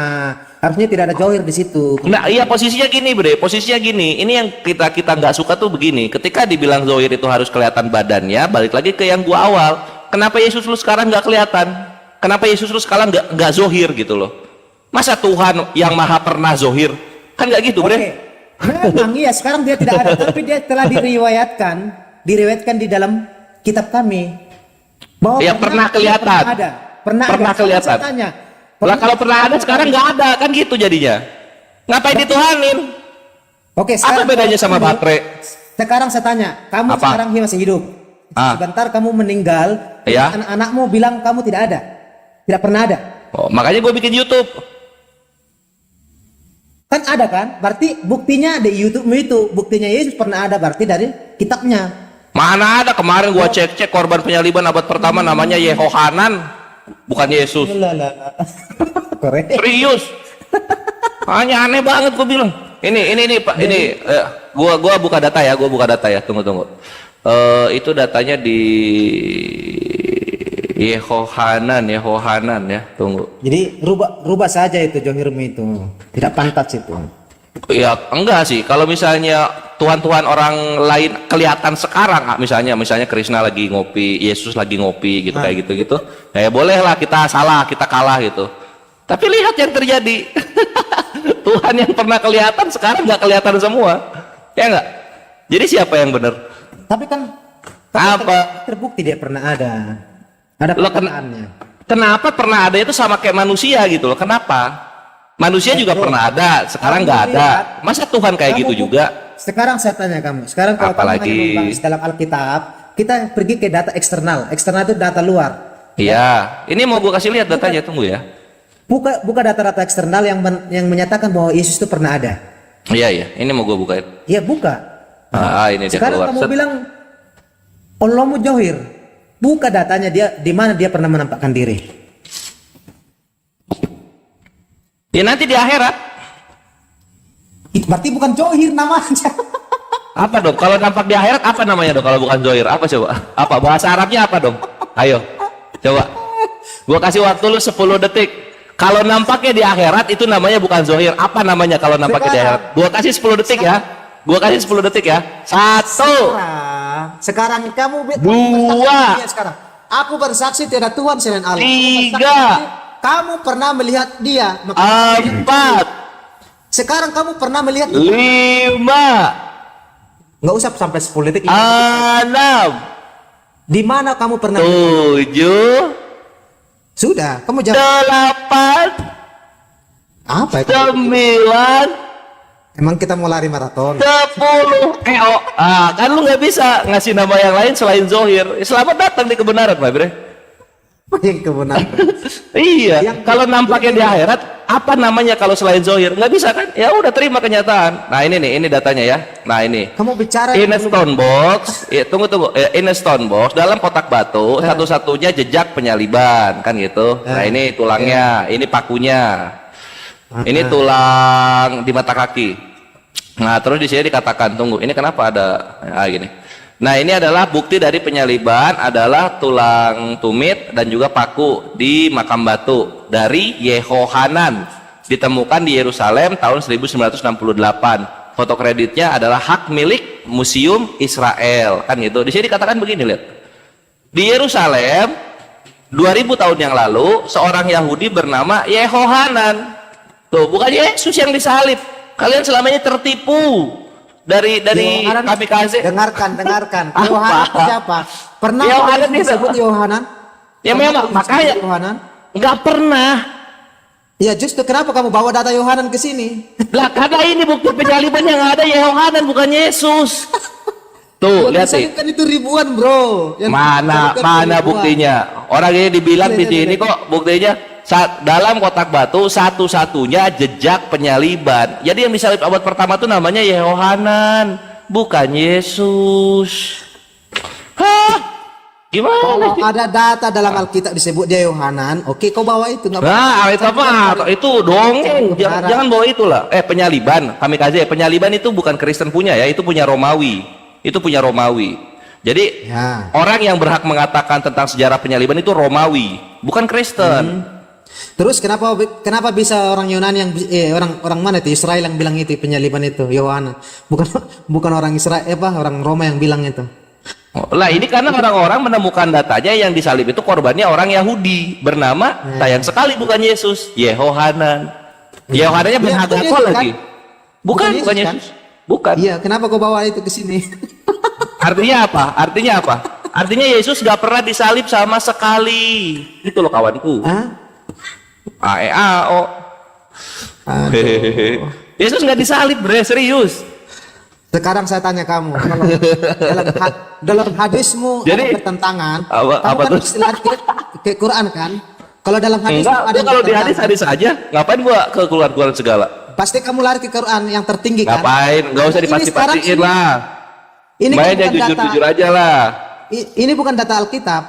Harusnya tidak ada Zohir di situ. Nah, iya posisinya gini, Bre. Posisinya gini. Ini yang kita nggak suka tuh begini. Ketika dibilang Zohir itu harus kelihatan badannya, balik lagi ke yang gua awal. Kenapa Yesus lu sekarang nggak kelihatan? Kenapa Yesus lu sekarang nggak Zohir gitu loh? Masa Tuhan yang maha pernah Zohir? Kan nggak gitu, Bre. Oke. Memang iya, sekarang dia tidak ada, tapi dia telah diriwayatkan di dalam kitab kami. Bahwa Ya, pernah kelihatan. Pernah ada. Pernah Pernah ada. kelihatan. Saya tanya, Lah kalau pernah ada sekarang nggak ada, kan gitu jadinya. Ngapain dituhanin? Oke, Apa sekarang bedanya sama kamu- baterai? Sekarang saya tanya, kamu Apa? sekarang masih hidup. Ah. Sebentar kamu meninggal, Ya. anak-anakmu bilang kamu tidak ada. Tidak pernah ada. Oh, makanya gue bikin YouTube. Kan ada kan? Berarti buktinya di YouTube itu. Buktinya Yesus pernah ada berarti dari kitabnya. Mana ada, kemarin gua cek korban penyaliban abad pertama namanya Yehohanan, bukan Yesus. Korek. Serius. Hanya aneh banget gua bilang. Ini Pak, ini gua buka data ya, Tunggu. Itu datanya di Yehohanan ya, tunggu. Jadi rubah saja itu Johirmu itu. Tidak pantas itu. Ya enggak sih, kalau misalnya tuhan-tuhan orang lain kelihatan sekarang, misalnya Krishna lagi ngopi, Yesus lagi ngopi gitu, kayak gitu ya bolehlah kita salah, kita kalah gitu. Tapi lihat yang terjadi. Tuhan yang pernah kelihatan sekarang nggak kelihatan semua, ya enggak? Jadi siapa yang benar? Tapi kan Apa? terbukti dia pernah ada. Ada Lo perkataannya. Kenapa pernah ada itu sama kayak manusia gitu loh? Kenapa? Manusia juga pernah ada, sekarang nggak ada. Masa Tuhan kayak gitu juga? Sekarang saya tanya kamu. Sekarang kalau kamu Apalagi? hanya membahas dalam Alkitab, kita pergi ke data eksternal. Eksternal itu data luar. Iya, ini mau gue kasih lihat datanya, tunggu ya. Buka data-data eksternal yang menyatakan bahwa Yesus itu pernah ada. Iya, ini mau gue bukain. Ya buka. Ini dia Sekarang keluar. kamu Set. bilang Allahmu Johir. Buka datanya dia di mana dia pernah menampakkan diri. Ya nanti di akhirat. Itu berarti bukan Johir namanya. Apa dong? Kalau nampak di akhirat apa namanya dong? Kalau bukan Zohir, apa coba? Apa bahasa Arabnya apa dong? Ayo, coba. Gua kasih waktu lu 10 detik. Kalau nampaknya di akhirat itu namanya bukan Zohir. Apa namanya kalau nampaknya di akhirat? Gua kasih 10 detik ya. Gua kasih 10 detik ya. 1. Sekarang kamu Dua. Dia sekarang. Aku bersaksi tidak ada Tuhan selain Allah. 3. Kamu pernah melihat dia. 4. Sekarang kamu pernah melihat 5. nggak usah sampai 10 detik. 6. Di mana kamu pernah? 7. Sudah, kamu jawab. 8. Apa itu? 9. Emang kita mau lari maraton? 10. Kan lu nggak bisa ngasih nama yang lain selain Zohir. Selamat datang di kebenaran, Pak Bre. Yang kebenaran. Iya, kalau nampaknya di akhirat, apa namanya kalau selain Zohir? Nggak bisa kan? Ya udah terima kenyataan. Nah ini nih, ini datanya ya. Nah ini. Kamu bicara In a stone box, tunggu. In a stone box, dalam kotak batu, satu-satunya jejak penyaliban, kan gitu. Nah ini tulangnya, ini pakunya. Ini tulang di mata kaki. Nah terus di sini dikatakan, tunggu, ini kenapa ada gini? Nah ini adalah bukti dari penyaliban adalah tulang tumit dan juga paku di makam batu dari Yehohanan, ditemukan di Yerusalem tahun 1968. Foto kreditnya adalah hak milik Museum Israel, kan gitu. Di sini dikatakan begini, lihat. Di Yerusalem 2000 tahun yang lalu seorang Yahudi bernama Yehohanan. Tuh, bukan Yesus yang disalib. Kalian selama ini tertipu dari Yohanan, kamikaze. dengarkan. Apa? Yohanan siapa? Pernah Yohanan disebut Yohanan? Ya memang makanya Yohanan. nggak pernah. Ya justru kenapa kamu bawa data Yohanan ke sini? Lah karena ini bukti penyaliban yang ada Yohanan bukan Yesus. Tuh, lihat sih. Kan itu ribuan, bro. Yang Mana disalibkan ribuan. buktinya? Orang ini dibilang di Lihat. sini kok buktinya dalam kotak batu satu-satunya jejak penyaliban. Jadi yang disalib abad pertama itu namanya Yehohanan, bukan Yesus. Hah? Gimana? Kalau ada data dalam Alkitab disebut dia Yohanan, oke kau bawa itu nggak Nah, itu apa? Itu dongeng. Jangan bawa itulah. Penyaliban, kamikaze. Penyaliban itu bukan Kristen punya ya, itu punya Romawi. Itu punya Romawi. Jadi Ya. orang yang berhak mengatakan tentang sejarah penyaliban itu Romawi, bukan Kristen. Terus kenapa bisa orang Yunani yang orang mana itu Israel yang bilang itu penyaliban itu Yohanes, bukan orang Israel orang Roma yang bilang itu. Lah ini karena orang-orang menemukan datanya yang disalib itu korbannya orang Yahudi bernama sayang sekali bukan Yesus, Yehohanan. Yehohanannya berhadapan Yesus, lagi. kan? Bukan Yesus, Yesus. Bukan. Iya, kenapa kau bawa itu ke sini? Artinya apa? Artinya Yesus gak pernah disalib sama sekali. Itu loh kawanku. Hah? AEAO. Yesus nggak disalib, bre, serius. Sekarang saya tanya kamu, kalau dalam hadismu Jadi, ada pertentangan, apa kamu kan tuh? istilah ke Quran kan? Kalau dalam hadis Enggak, ada gua yang kalau di bertentangan, hadis aja. Ngapain gua ke keluar-keluaran segala? pasti kamu lari ke Quran yang tertinggi kan? Ngapain? Nggak usah Ini sekarang dipasti-pastiin lah. Ini Main kan yang bukan data, jujur-jujur aja lah. ini bukan data Alkitab.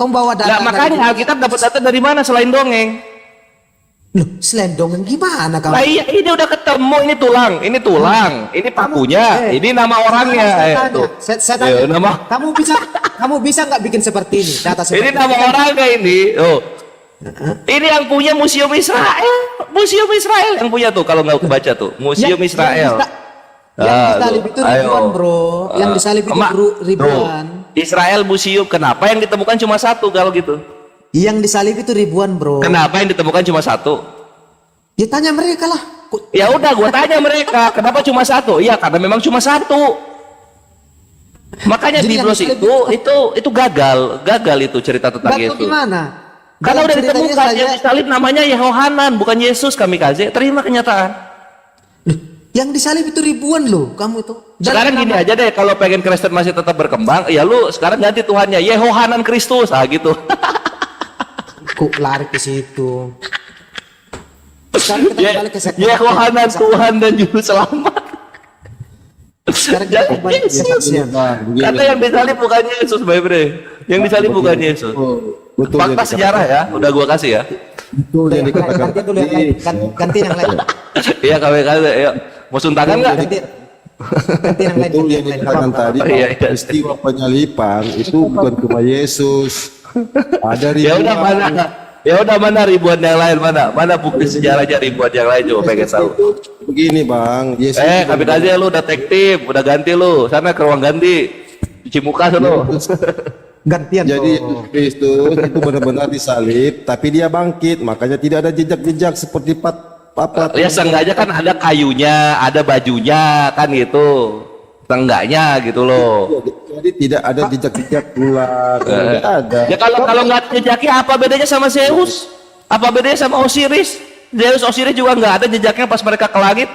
Kamu bawa data. Nggak, makanya Alkitab dapat data dari mana selain dongeng? Loh, selendongan gimana kamu? Lah iya, ini udah ketemu, ini tulang, ini pakunya, ini nama orangnya. Saya tanya, Ya, nama. kamu bisa nggak bikin seperti ini? Data Ini seperti nama orangnya ini. Oh. Ini yang punya Museum Israel. Museum Israel yang punya tuh kalau nggak kebaca tuh. Museum Israel. Yang disalib itu ribuan, bro. Yang disalib itu ribuan. Tuh, Israel Museum. Kenapa yang ditemukan cuma satu kalau gitu? Yang disalib itu ribuan, bro. Kenapa yang ditemukan cuma satu? Ya tanya mereka lah. Ya udah, gua tanya mereka, kenapa cuma satu? Iya, karena memang cuma satu. Makanya Jadi yang Biblos itu gagal itu cerita tentang Gagal Yesus. gimana? Karena Dalam udah ceritanya ditemukan saja, yang disalib namanya Yehohanan, bukan Yesus. Kamikaze, terima kenyataan. yang disalib itu ribuan loh, kamu itu. Dan Sekarang gini aja deh, kalau pengen Kristen masih tetap berkembang, ya lu sekarang ganti Tuhannya Yehohanan Kristus, gitu. Kok lari ke situ? Sekarang kita kembali ke sektor. Yehohanan Tuhan dan Juru Selamat. Sekarang kita kembali ke kesaksian. Karena yang disalib bukan Yesus, Bay Bre. Yang disalib bukan Yesus. Betul Fakta sejarah ya, udah gua kasih ya. Betul yang dikatakan Ganti dulu yang lain. Ganti yang lain. Iya, KWKZ, ayo. Mau suntangan nggak? Ganti yang lain. betul yang dikatakan tadi Oh, iya, bahwa iya. peristiwa penyalipan itu bukan cuma Yesus. Ada Ya udah mana? Ya udah mana ribuan yang lain mana? Mana bukti sejarahnya ribuan yang lain coba pengen tahu. Begini bang, Yesus KWKZ lu detektif, udah ganti lu. Sana ke ruang ganti. Cuci muka sono. Gantian. jadi bro. Yesus Kristus itu benar-benar disalib, tapi dia bangkit, makanya tidak ada jejak-jejak seperti Ya seenggaknya kan ada kayunya, ada bajunya kan gitu. Seenggaknya gitu loh. Jadi tidak ada jejak-jejak tulang, tidak ada. Ya kalau nggak jejaknya apa bedanya sama Zeus? Apa bedanya sama Osiris? Zeus Osiris juga nggak ada jejaknya pas mereka ke langit.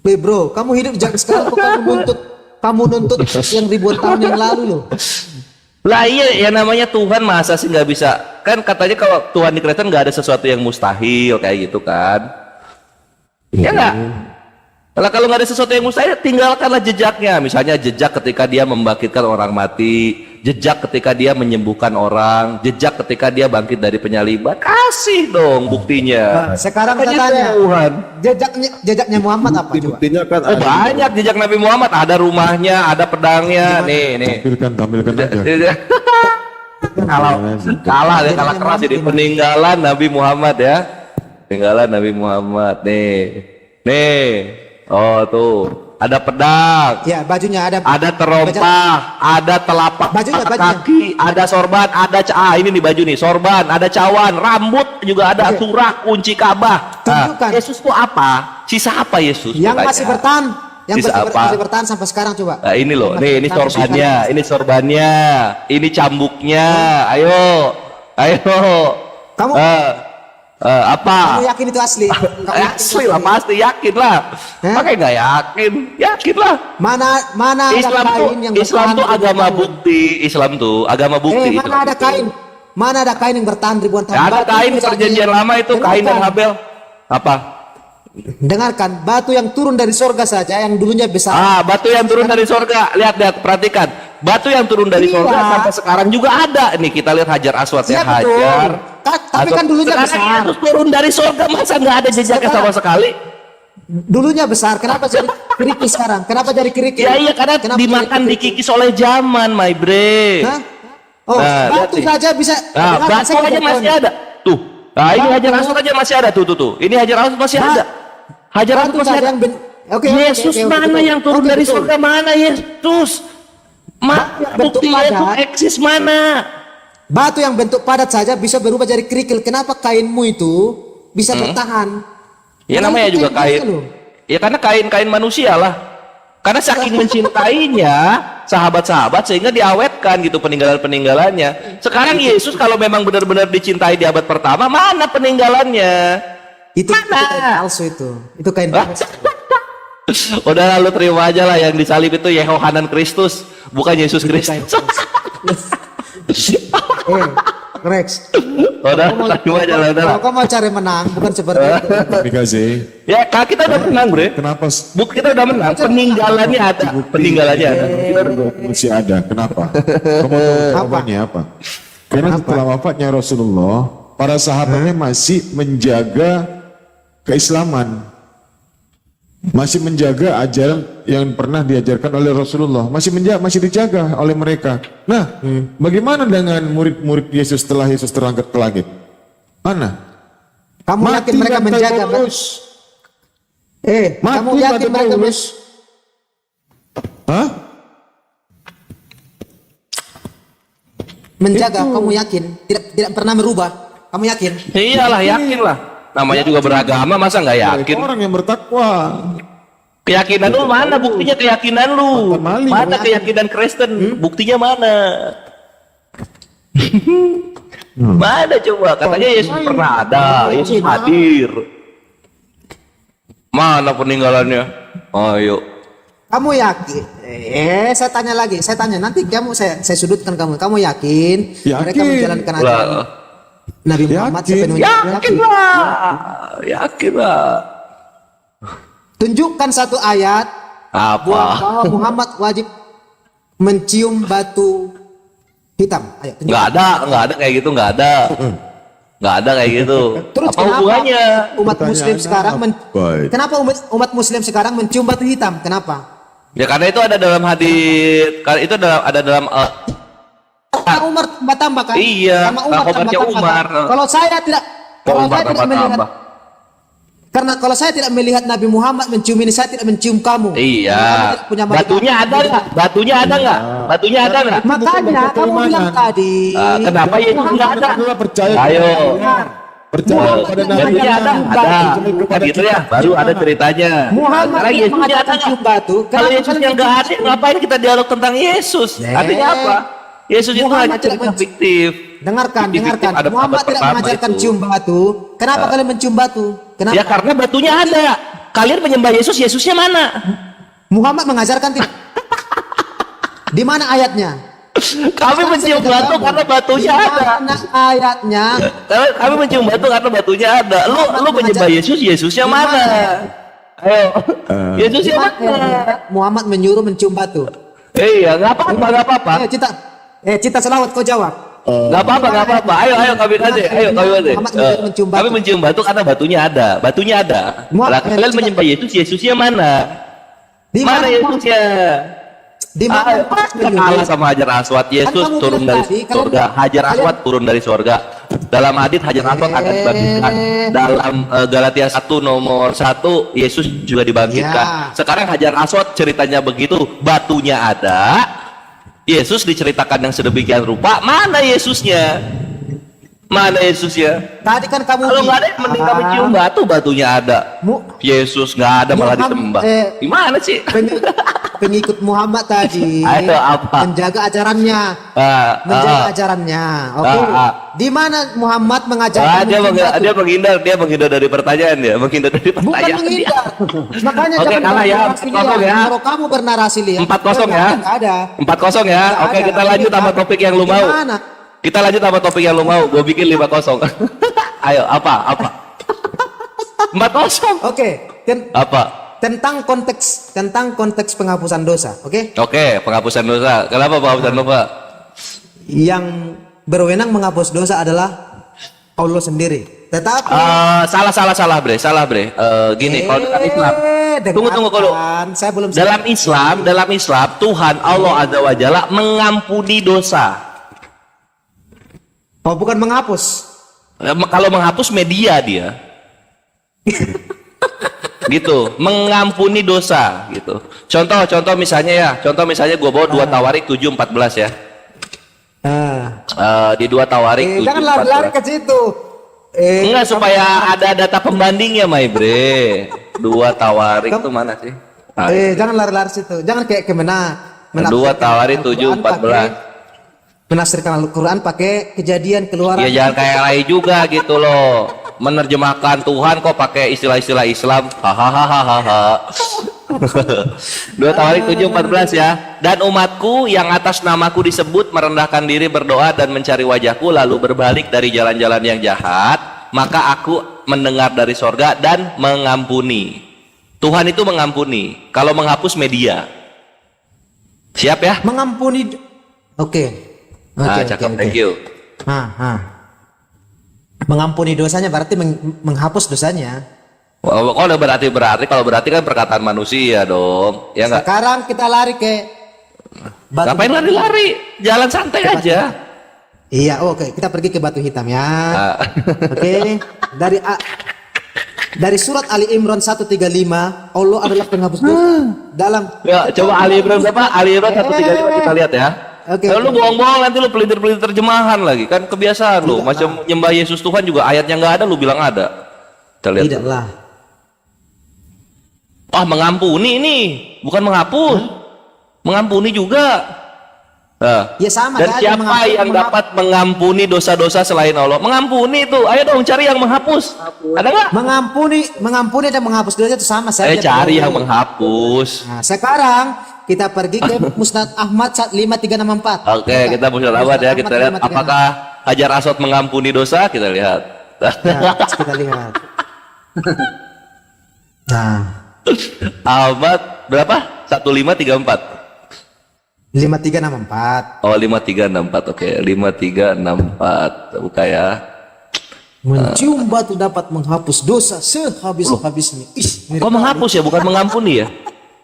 Bro, kamu hidup jangan sekarang kok kamu nuntut yang ribuan tahun yang lalu loh. Lah iya, ya namanya Tuhan masa sih nggak bisa? Kan katanya kalau Tuhan di Kristen nggak ada sesuatu yang mustahil kayak gitu kan? Ya nggak? Lah kalau nggak ada sesuatu yang mustahil, tinggalkanlah jejaknya. Misalnya jejak ketika dia membangkitkan orang mati, jejak ketika dia menyembuhkan orang, jejak ketika dia bangkit dari penyaliban. Kasih dong buktinya. Sekarang Makanya saya tanya, Tuhan. jejaknya Muhammad apa coba? Buktinya kan ada. Banyak jejak Nabi Muhammad, ada rumahnya, ada pedangnya. Nih. Tampilkan aja. kalah keras ini peninggalan Nabi Muhammad ya. Peninggalan Nabi Muhammad nih. Oh tuh, ada pedang. Ya, bajunya ada. Ada terompah, ada telapak Bajunya. kaki, ada sorban, ini nih baju nih, sorban, ada cawan, rambut juga ada, surah, kunci Ka'bah. Tunjukkan. Yesus tuh apa? Sisa apa Yesus? Yang Makanya. masih bertahan, yang Sisa apa? masih bertahan sampai sekarang coba. Nah, ini loh, Yang ini masih bertahan sorbannya, ini sorbannya, ini cambuknya. Ayo. Kamu Apa? kamu yakin itu asli? Kamu yakin itu Asli lah, pasti yakin lah. Pakai nggak yakin lah. Mana Islam ada tuh kain yang Islam bertahan tuh ribuan agama tahun? bukti. Islam tuh agama bukti. Mana Islam ada itu. kain? Mana ada kain yang bertahan ribuan tahun? Ya, ada Batu kain misalnya. perjanjian lama itu, kain dan Habel. Apa? Dengarkan, batu yang turun dari sorga saja yang dulunya besar. Batu yang turun dari surga. Lihat, perhatikan. Batu yang turun dari Iya. surga sampai sekarang juga ada. Nih kita lihat Hajar Aswad ya, Iya, betul. Hajar. Tapi kan dulunya Sekarang besar. Yesus turun dari surga, masa nggak ada jejaknya sama sekali? Dulunya besar, kenapa jadi kerikil sekarang? Kenapa jadi kerikil? Ya iya, karena Kenapa dimakan jadi dikikis oleh zaman, my bre. Hah? Oh, Nah, batu lihat nih. saja bisa. Nah, dengarkan, batu saya aja kasih masih tahu ada. Tuh, Nah, ini Hajar Aswad aja masih ada tuh. Ini Hajar Aswad masih ada. Hajar Aswad Batu masih saja ada. yang oke, Yesus oke, mana betul. yang turun Oke, dari betul. surga? Mana Yesus? Batu yang bentuk Buktinya itu padat. eksis mana? Batu yang bentuk padat saja bisa berubah jadi kerikil. Kenapa kainmu itu bisa bertahan? Ya Karena namanya itu juga kain. biasa loh. Ya karena kain manusia lah. Karena saking mencintainya sahabat-sahabat sehingga diawetkan gitu peninggalan-peninggalannya. Sekarang Yesus kalau memang benar-benar dicintai di abad pertama, mana peninggalannya? Itu Mana? kain palsu itu. Itu kain Hah? palsu. Udah lalu terima aja lah yang disalib itu Yehohanan Kristus, bukan Yesus Kristus. Rex. Udah terima aja lah, udah lah. Kalau kau mau cari menang, bukan seperti itu. Dikasih. Ya kita udah menang bre. Kenapa Buk kita udah menang. Peninggalannya ada. Peninggalannya ada. masih ada? Kenapa? Kamu tahu jawabannya apa? Karena setelah wafatnya Rasulullah, para sahabatnya masih menjaga keislaman. Masih menjaga ajaran yang pernah diajarkan oleh Rasulullah, masih dijaga oleh mereka. Nah, bagaimana dengan murid-murid Yesus setelah Yesus terangkat ke langit? Mana? Kamu yakin mereka menjaga? terus. Kamu Mati yakin pada mereka terus. Hah? menjaga? Kamu yakin? Tidak pernah merubah? Kamu yakin? Iyalah yakin lah. Namanya juga beragama masa nggak yakin? Orang yang bertakwa. Keyakinan lu mana? Buktinya keyakinan lu. Maling. Mana keyakinan Kristen? Buktinya mana? Mana coba? Katanya Yesus pernah ada, Yesus hadir. Mana peninggalannya? Ayo. Kamu yakin? Saya tanya lagi. Saya tanya nanti saya sudutkan kamu. Kamu yakin, mereka Yakin. menjalankan ajaran Lah, Nabi Muhammad Yakin. sepenuhnya? yakin lah. Yakin lah. Tunjukkan satu ayat bahwa Apa? Muhammad wajib mencium batu hitam. Ayo, tunjukkan. Nggak ada kayak gitu, nggak ada kayak gitu. Terus Apa kenapa hubungannya? umat Muslim Pertanyaannya sekarang apa? kenapa umat Muslim sekarang mencium batu hitam? Kenapa? Ya karena itu ada dalam hadis, karena itu ada dalam Karena Umar tambah kan? Iya, Sama Umar komennya tambah-tambah Umar. kan? Kalau saya tidak, kalau Umar saya tidak tambah-tambah. melihat, karena kalau saya tidak melihat Nabi Muhammad mencium ini, saya tidak mencium kamu. Kamu Iya. tidak punya mata. Batunya ada nggak? Batunya ada nggak? Batunya ada nggak? Makanya kamu bilang tadi. Kenapa Yesus nggak ada? Adalah percaya. Ayo. Percaya pada Nabi. Batunya ada. Kan gitu ya. Baru ada ceritanya. Muhammad Sekarang tidak Yesusnya ada mengajarkan nggak? cium batu. Kalau Kenapa Yesusnya kalian nggak ada, ngapain kita dialog tentang Yesus? Artinya apa? Yesus itu Muhammad hanya tidak cerita fiktif. Dengarkan, Fiktif dengarkan. ada Muhammad abad tidak pertama mengajarkan itu. cium batu. Kenapa kalian mencium batu? Kenapa? Ya karena batunya ada. Kalian menyembah Yesus, Yesusnya mana? Muhammad mengajarkan tidak. Di mana ayatnya? Kami mencium batu karena batunya Di ada. mana ayatnya? Kami mencium batu karena batunya ada. Lu menyembah Yesus, Yesusnya mana? Ayo. Yesusnya mana? Muhammad menyuruh mencium batu. Iya, nggak apa-apa, nggak apa-apa. Cita selawat kau jawab. Nggak apa-apa, nggak apa-apa. Ayo kami aja. Ayo kami aja. Muhammad mencium batu. Kami mencium batu karena batunya ada. Batunya ada. Lah kalian menyembah Yesus, Yesusnya mana? Di Mana Yesusnya? Di mana? Kalah sama Hajar Aswad. Yesus kamu turun bilang dari tadi, kalian- surga. Hajar Aswad turun dari surga. Dalam hadits Hajar Aswad akan dibangkitkan. Dalam Galatia 1 nomor 1 Yesus juga dibangkitkan. Ya. Sekarang Hajar Aswad ceritanya begitu, batunya ada. Yesus diceritakan yang sedemikian rupa. Mana Yesusnya? Mana Yesusnya? Tadi kan kamu Kalau nggak ada, mending kami cium batu, batunya ada. Mu- Yesus nggak ada malah Muhammad, disembah. Gimana sih? Pengikut Muhammad tadi Ayo, apa? menjaga ajarannya, menjaga ajarannya. Oke. Di mana Muhammad mengajarkan dia mencium batu? dia menghindar dari pertanyaan dia, menghindar dari Bukan pertanyaan. menghindar. Makanya Oke, jangan kalah ya, bernarasi 4-0 liar. ya. Kalau kamu bernarasi liar. 4-0 ya. Enggak ada. 4-0 ya. Nggak Oke, ada. kita lanjut sama topik yang lu mau. Gimana? Kita lanjut sama topik yang lu mau. Gue bikin 5-0. Ayo, apa? 4-0. Oke. Apa? Tentang konteks penghapusan dosa. Oke. Oke, penghapusan dosa. Kenapa penghapusan dosa? Yang berwenang menghapus dosa adalah Allah sendiri. Tetapi Salah bre. Gini, kalau dalam Islam, tunggu kalau saya belum dalam Islam Tuhan Allah Azza wa Jalla mengampuni dosa. Oh, bukan menghapus. Kalau menghapus media dia. Gitu, mengampuni dosa gitu. Contoh misalnya gue bawa 2 Tawarik 7:14 ya. Di 2 Tawarik 7:14. Jangan lari-lari ke situ. Enggak, supaya ada data pembandingnya, Mai Bre. 2 Tawarik itu mana sih? Jangan lari-lari situ. Jangan kayak kemana. 2 Tawarik 7:14. Menafsirkan Al-Quran pakai Kejadian, Keluaran. Ya jangan kayak Rai juga gitu loh. Menerjemahkan Tuhan kok pakai istilah-istilah Islam. Hahaha. 2 Tawarik 7:14 ya. Dan umatku yang atas namaku disebut merendahkan diri, berdoa dan mencari wajahku, lalu berbalik dari jalan-jalan yang jahat, maka aku mendengar dari sorga dan mengampuni. Tuhan itu mengampuni. Kalau menghapus media. Siap ya? Mengampuni. Oke. Cakep, thank you. Mengampuni dosanya berarti menghapus dosanya. Kalau berarti kalau berarti kan perkataan manusia dong, ya enggak? Sekarang kita lari ke Batu Ngapain Hitam. lari-lari? Jalan santai aja. Iya, oke. Kita pergi ke Batu Hitam ya. Oke. Dari surat Ali Imran 135, Allah adalah penghapus dosa. Dalam Ya, coba Ali Imran berapa? Ali Imran 135 kita lihat ya. Oke. Lu bohong-bohong nanti lu pelintir-pelintir terjemahan lagi. Kan kebiasaan lu. Macam nyembah Yesus Tuhan juga ayatnya nggak ada lu bilang ada. Kita lihat. Tidaklah. Mengampuni ini, bukan menghapus. Mengampuni juga. Nah. Ya sama Dan aja, siapa yang dapat mengampuni dosa-dosa selain Allah? Mengampuni itu. Ayo dong cari yang menghapus. Ada nggak? Mengampuni dan menghapus dosa itu sama saja. Cari yang menghapus. Nah, sekarang kita pergi ke Musnad Ahmad 5364. Oke, kita Musnad Ahmad ya. Kita lihat apakah Hajar Aswad mengampuni dosa. Kita lihat. Nah, kita lihat. Nah, Ahmad berapa? 1534. 5364. 5364. Oke, 5364. Buka ya. Mencium batu dapat menghapus dosa sehabis-habisnya. Kok menghapus ya, bukan mengampuni ya?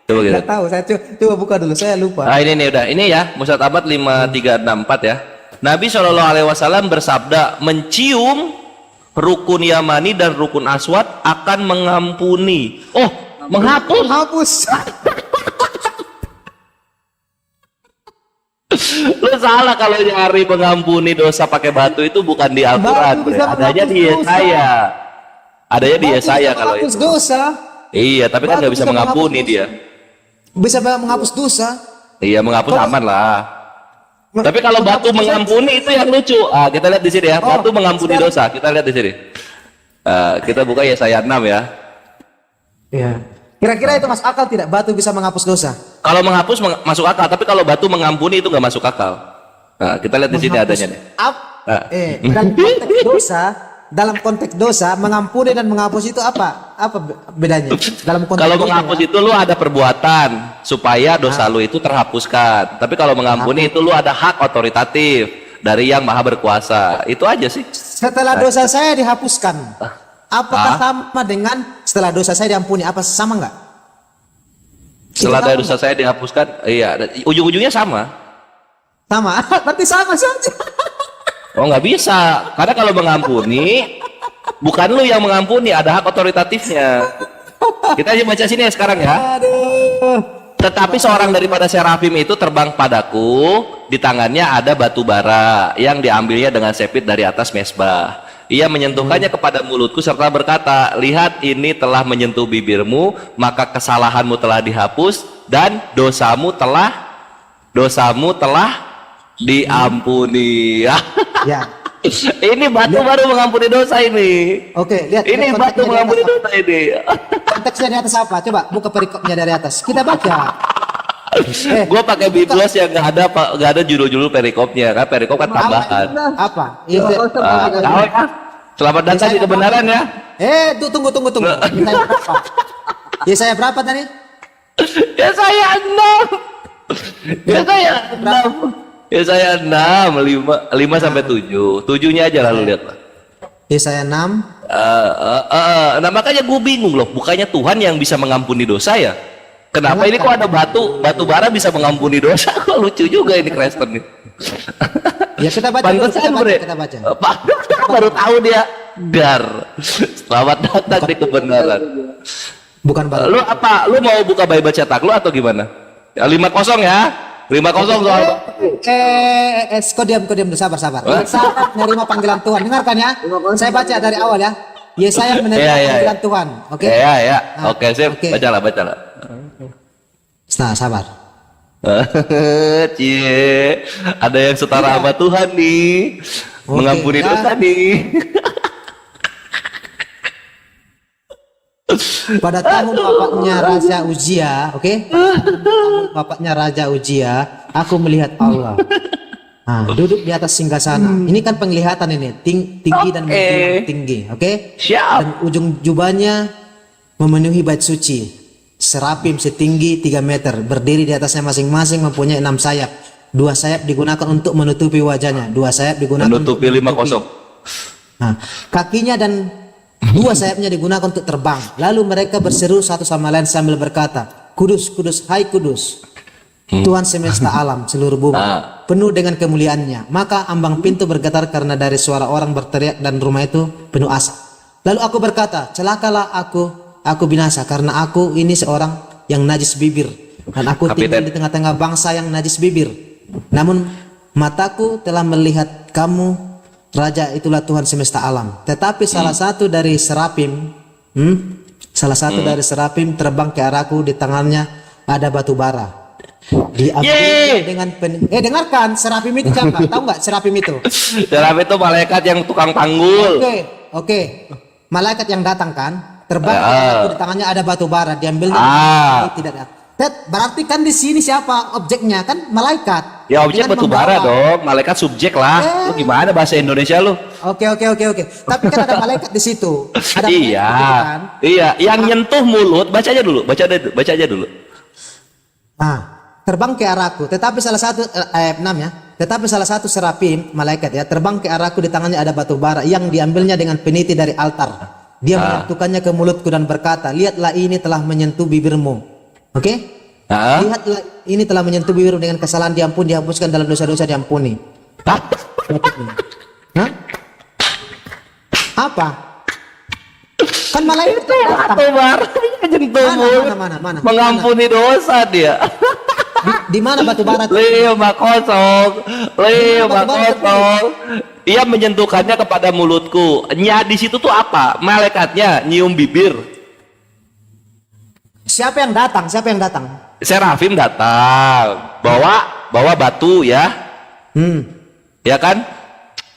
Coba kita. Nggak tahu, saya coba buka dulu, saya lupa. Nah, ini nih udah. Ini ya, Musnad Ahmad 5364 ya. Nabi SAW bersabda, mencium rukun Yamani dan rukun Aswad akan mengampuni. Menghapus. Menghapus. Lu salah kalau nyari mengampuni dosa pakai batu itu bukan di Al-Quran. Batu bisa Adanya di menghapus dosa. Yesaya. Adanya di Batu Yesaya bisa kalau menghapus itu. dosa. Iya, tapi kan Batu nggak bisa bisa mengampuni menghapus dia. Bisa menghapus dosa. Iya, menghapus aman lah. Tapi kalau batu mengampuni itu yang lucu. Kita lihat di sini ya. Batu mengampuni dosa. Kita lihat di sini. Kita buka Yesaya 6 ya. Iya. Kira-kira itu masuk akal tidak? Batu bisa menghapus dosa. Kalau menghapus masuk akal, tapi kalau batu mengampuni itu nggak masuk akal. Nah, kita lihat di sini adanya nih. Dalam konteks dosa, mengampuni dan menghapus itu apa? Apa bedanya? Dalam konteks Kalau dosa, menghapus ya? itu lu ada perbuatan supaya dosa lu itu terhapuskan. Tapi kalau mengampuni itu lu ada hak otoritatif dari yang maha berkuasa. Itu aja sih. Setelah dosa saya dihapuskan, apakah sama dengan setelah dosa saya diampuni? Apa sama nggak? Setelah Itu sama dosa saya dihapuskan, iya, ujung-ujungnya sama. Sama, berarti sama saja. Nggak bisa, karena kalau mengampuni bukan lu yang mengampuni, ada hak otoritatifnya. Kita aja baca sini ya sekarang ya. Aduh. Tetapi seorang daripada serafim itu terbang padaku, di tangannya ada batu bara yang diambilnya dengan sepit dari atas mesbah. Ia menyentuhkannya kepada mulutku serta berkata, lihat ini telah menyentuh bibirmu, maka kesalahanmu telah dihapus dan dosamu telah diampuni. Ya. Ini batu baru mengampuni dosa ini. Oke, lihat. Ini lihat batu konteksnya di mengampuni atas dosa ini. apa. Konteksnya di atas apa? Coba buka perikopnya dari atas. Kita baca. Gue pakai biblos yang nggak ada judul-judul perikopnya kan, perikop kan tambahan. Apa? Iya. Tahu ya? Selamat datang di kebenaran ya. Tunggu. Yesaya berapa? Yesaya berapa tadi? Ya saya 6. Ya saya 6 5 sampai 7. 7-nya aja lalu lihat lah. Yesaya 6. Nah makanya gue bingung loh, bukannya Tuhan yang bisa mengampuni dosa ya? Kenapa ini kok ada batu bara bisa mengampuni dosa? Kok lucu juga ini Kristen nih. Ya kita baca dulu, Pantesan bre. kita baca. Baru tahu dia. Dar. Selamat datang di kebenaran. Bukan baru. Lu apa? Lu mau buka Bible cetak lu atau gimana? Ya, 5-0 ya. 5-0 soal. Kau diam dulu, sabar. Saat menerima panggilan Tuhan, dengarkan ya. Saya baca dari awal ya. Yesaya menerima panggilan Tuhan, oke? Ya. Nah, Oke, sip. oke. Bacalah. Nah, sabar. Cie, ada yang setara sama Tuhan nih, Oke, mengampuni ya. dosa nih. Pada tahun bapaknya Raja Uzia, oke? Tahun bapaknya Raja Uzia, aku melihat Allah. Nah, duduk di atas singgasana. Ini kan penglihatan ini, tinggi dan menjulang tinggi, oke? Siap. Dan ujung jubahnya memenuhi bait suci. Serapim setinggi 3 meter, berdiri di atasnya masing-masing mempunyai 6 sayap. 2 sayap digunakan untuk menutupi wajahnya, 2 sayap digunakan Menutupi untuk 5-0. Nah, kakinya dan 2 sayapnya digunakan untuk terbang. Lalu mereka berseru satu sama lain sambil berkata, Kudus, kudus, hai kudus, Tuhan semesta alam seluruh bumi, penuh dengan kemuliaannya. Maka ambang pintu bergetar karena dari suara orang berteriak dan rumah itu penuh asap. Lalu aku berkata, celakalah aku binasa karena aku ini seorang yang najis bibir dan aku tinggal di tengah-tengah bangsa yang najis bibir. Namun mataku telah melihat kamu, Raja, itulah Tuhan semesta alam. Tetapi salah satu dari serapim, dari serapim terbang ke arahku, di tangannya ada batu bara. Diambilnya dengan dengarkan, serapim itu siapa? Tahu nggak serapim itu? Serapim itu malaikat yang tukang panggul. Oke. Malaikat yang datang kan, terbang ke arahku, di tangannya ada batu bara, diambilnya. Tidak ada. Berarti kan di sini siapa objeknya? Kan malaikat. Ya objek Dengan batu bara membawa. dong, malaikat subjek lah. Lu gimana bahasa Indonesia lu? Oke. Tapi kan ada malaikat di situ. Ada malaikat Iya, di situ kan? iya. Yang nyentuh mulut, baca aja dulu. Nah, terbang ke arahku. Tetapi salah satu ayat 6 ya. Tetapi salah satu serapim malaikat ya terbang ke arahku, di tangannya ada batu bara yang diambilnya dengan peniti dari altar. Dia menyentuhkannya ke mulutku dan berkata, lihatlah ini telah menyentuh bibirmu. Oke? Lihatlah ini telah menyentuh bibirmu, dengan kesalahan diampuni, dihapuskan, dalam dosa-dosa diampuni. Hah? Apa? Kan malaikat itu Batu bara menyentuh mulut. mana? Mengampuni dosa dia. Di mana batu bara? 5-0. Ia menyentuhkannya kepada mulutku. Di situ tuh apa? Malaikatnya nyium bibir. Siapa yang datang? Serafim datang, bawa batu ya. Ya kan?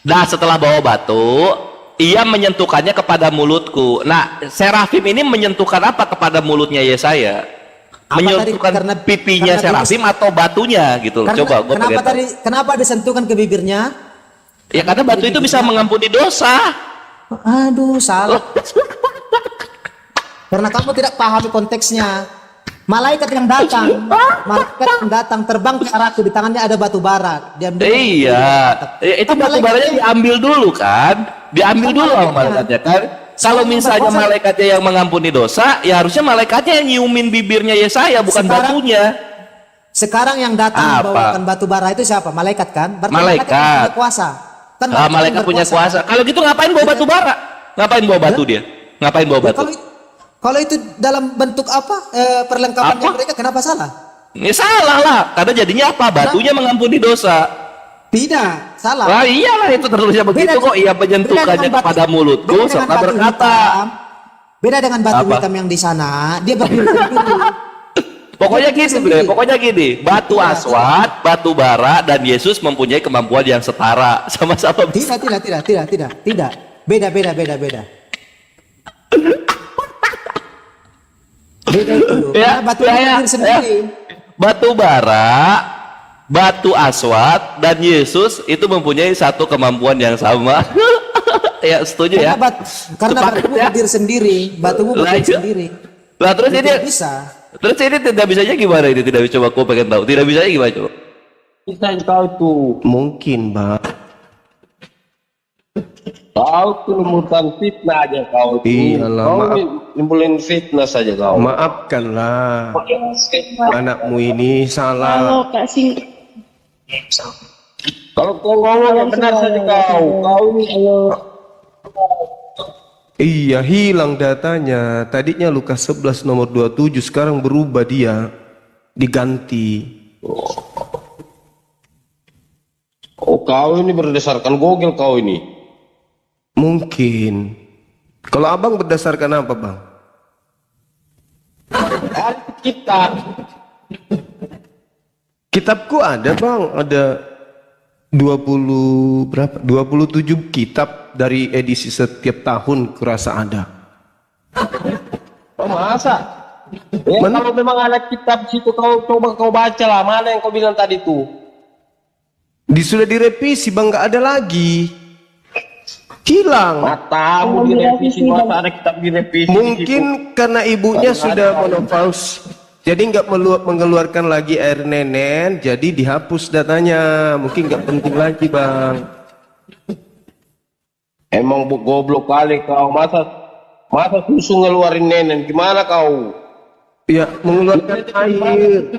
Nah, setelah bawa batu, ia menyentuhkannya kepada mulutku. Nah, serafim ini menyentuhkan apa kepada mulutnya Yesaya? Menyentuhkan karena pipinya serafim atau batunya gitu. Coba gua pengen tahu. Kenapa disentuhkan ke bibirnya? Ya karena batu itu bisa mengampuni dosa. Aduh, salah. Karena kamu tidak pahami konteksnya. Malaikat yang datang terbang ke arahku, di tangannya ada batu bara. Iya, itu batu baranya diambil dulu kan? Diambil dulu sama malaikatnya kan? Kalau misalnya malaikatnya yang mengampuni dosa, ya harusnya malaikatnya yang nyiumin bibirnya Yesaya, bukan batunya. Sekarang yang datang membawakan batu bara itu siapa? Malaikat kan? Berarti malaikat punya kuasa. Kan malaikat punya kuasa. Kalau gitu ngapain bawa batu bara? Ngapain bawa batu dia? Ngapain bawa batu? Kalau itu dalam bentuk apa? Perlengkapannya mereka, kenapa salah? Ini salah lah, karena jadinya apa? Batunya mengampuni dosa. Tidak, salah. Lah iyalah, itu tertulisnya begitu kok. Ia menyentuhkannya kepada mulutku serta berkata. Beda dengan batu hitam yang di sana, dia berdiri sendiri. Pokoknya gini, batu aswad, batu bara, dan Yesus mempunyai kemampuan yang setara, sama-sama. Tidak. Beda. Beda itu. Ya, Batu berdiri sendiri. Batu bara, batu aswad, dan Yesus itu mempunyai satu kemampuan yang sama. Ya, setuju ya? Karena batumu berdiri sendiri, sendiri. Lah terus ini bisa. Terus ini tidak bisanya gimana ini? Tidak bisa, coba aku pengen tahu. Tidak bisanya gimana coba? Kita tahu tuh mungkin, Bang. Kau tuh lumpuhan fitnah aja kau tuh. Iyalah, Kau maaf. nimbulin fitnah saja kau. Maafkanlah anakmu ini salah. Kalau kasih Kalau kau ngomong yang benar saja kau ini ayo. Iya, hilang datanya. Tadinya Lukas 11 nomor 27, sekarang berubah dia. Diganti. Oh, kau ini berdasarkan Google kau ini. Mungkin. Kalau abang berdasarkan apa, bang? Kita Kitabku ada, bang. Ada 20 berapa? 27 kitab dari edisi setiap tahun kurasa ada. oh, masa? Ya, kalau memang ada kitab situ kau coba kau baca lah. Mana yang kau bilang tadi tuh? Sudah direvisi, bang, nggak ada lagi. Hilang. Matamu direvisi, masa ada kitab direvisi? Mungkin karena ibunya sudah menopause, jadi nggak mengeluarkan lagi air nenen, jadi dihapus datanya. Mungkin nggak penting lagi, bang. Emang goblok kali kau, masa susu ngeluarin nenen, gimana kau? Ya, mengeluarkan air.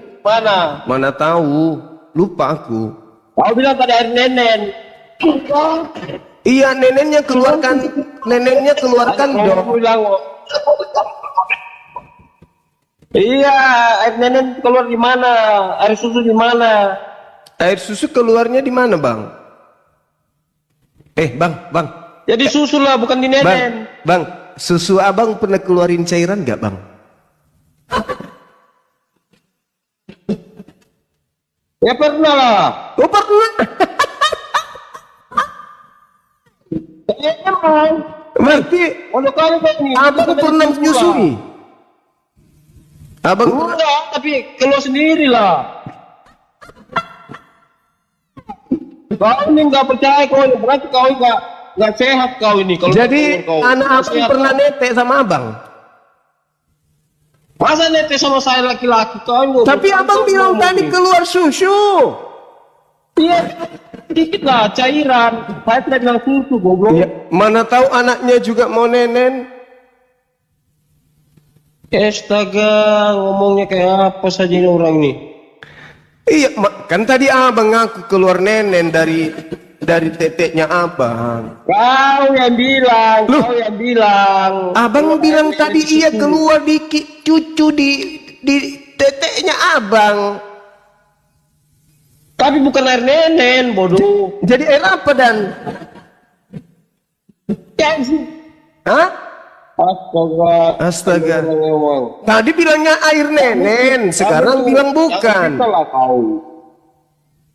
Mana Tahu, lupa aku. kau bilang tadi air nenen. Iya, neneknya keluarkan dong. Kau bilang iya, air nenen keluar di mana? Air susu di mana? Air susu keluarnya di mana, bang? Bang. Jadi susu lah, bukan di nenen. Bang, susu abang pernah keluarin cairan nggak, bang? Ya pernah lah. Oh, pernah. Emang. Berarti Untuk kali kan ini. abang pernah menyusui. Abang Enggak, tapi keluar sendiri lah. Kau ini nggak percaya kau ini, berarti kau nggak sehat kau ini. Kalau jadi kau anak abang sehat. pernah netek sama abang. Masa netes sama saya laki-laki kau ini? Tapi abang bilang tadi keluar susu. Iya, sedikit lah cairan. Saya tidak bilang susu, goblok. Ya, mana tahu anaknya juga mau nenen. Astaga, ngomongnya kayak apa saja ini orang ini. Iya, kan tadi abang ngaku keluar nenen dari teteknya abang. Kau yang bilang, Loh. kau yang bilang. Abang bilang tadi iya keluar dikit cucu di teteknya abang. Tapi bukan air nenen, bodoh. Jadi air apa dan? Ya sih. Hah? Astaga. Astaga. Tadi bilangnya air nenen, sekarang bilang bukan. Salah kau.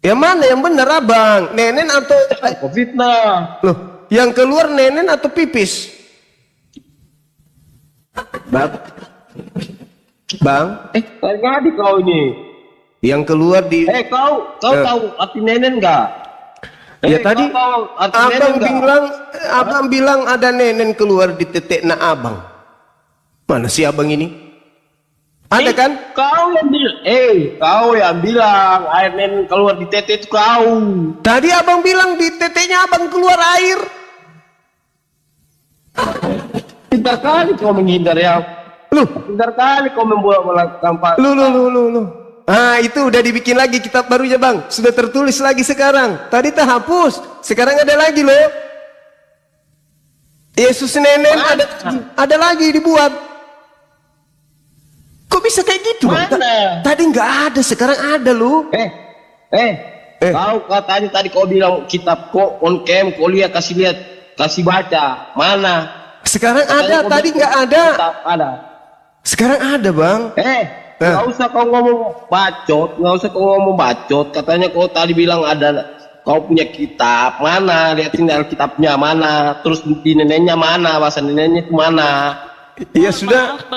Yang mana yang benar, abang? Nenen atau Kau fitnah. loh? Yang keluar nenen atau pipis? Bang. Tadi ngadi kau ini. Yang keluar di Kau tahu arti nenen nggak? ya tadi kau tahu arti nenen nggak? abang bilang ada nenen keluar di tetek na abang. Mana sih abang ini? Ada kan? Kau yang bilang, kau yang bilang air nenen keluar di tete itu kau. Tadi abang bilang di teteknya abang keluar air. Pintar kali kau menghindar ya. Loh, Pintar kali kau membuat melakukan apa? lu. Ah, itu udah dibikin lagi kitab barunya, bang. Sudah tertulis lagi sekarang. Tadi terhapus, sekarang ada lagi loh. Yesus nenen ada lagi dibuat. Kok bisa kayak gitu, bang? Mana? Tadi nggak ada, sekarang ada loh. Kau katanya tadi kau bilang kitab kau on cam, kau lihat kasih baca. Mana? Sekarang Katanya ada, kau tadi bilang nggak ada. kitab ada. Sekarang ada, bang. Nggak usah kau ngomong bacot, katanya kau tadi bilang ada, kau punya kitab, mana, lihat sini Alkitabnya mana, terus di neneknya mana, bahasa neneknya itu mana. Ya sudah.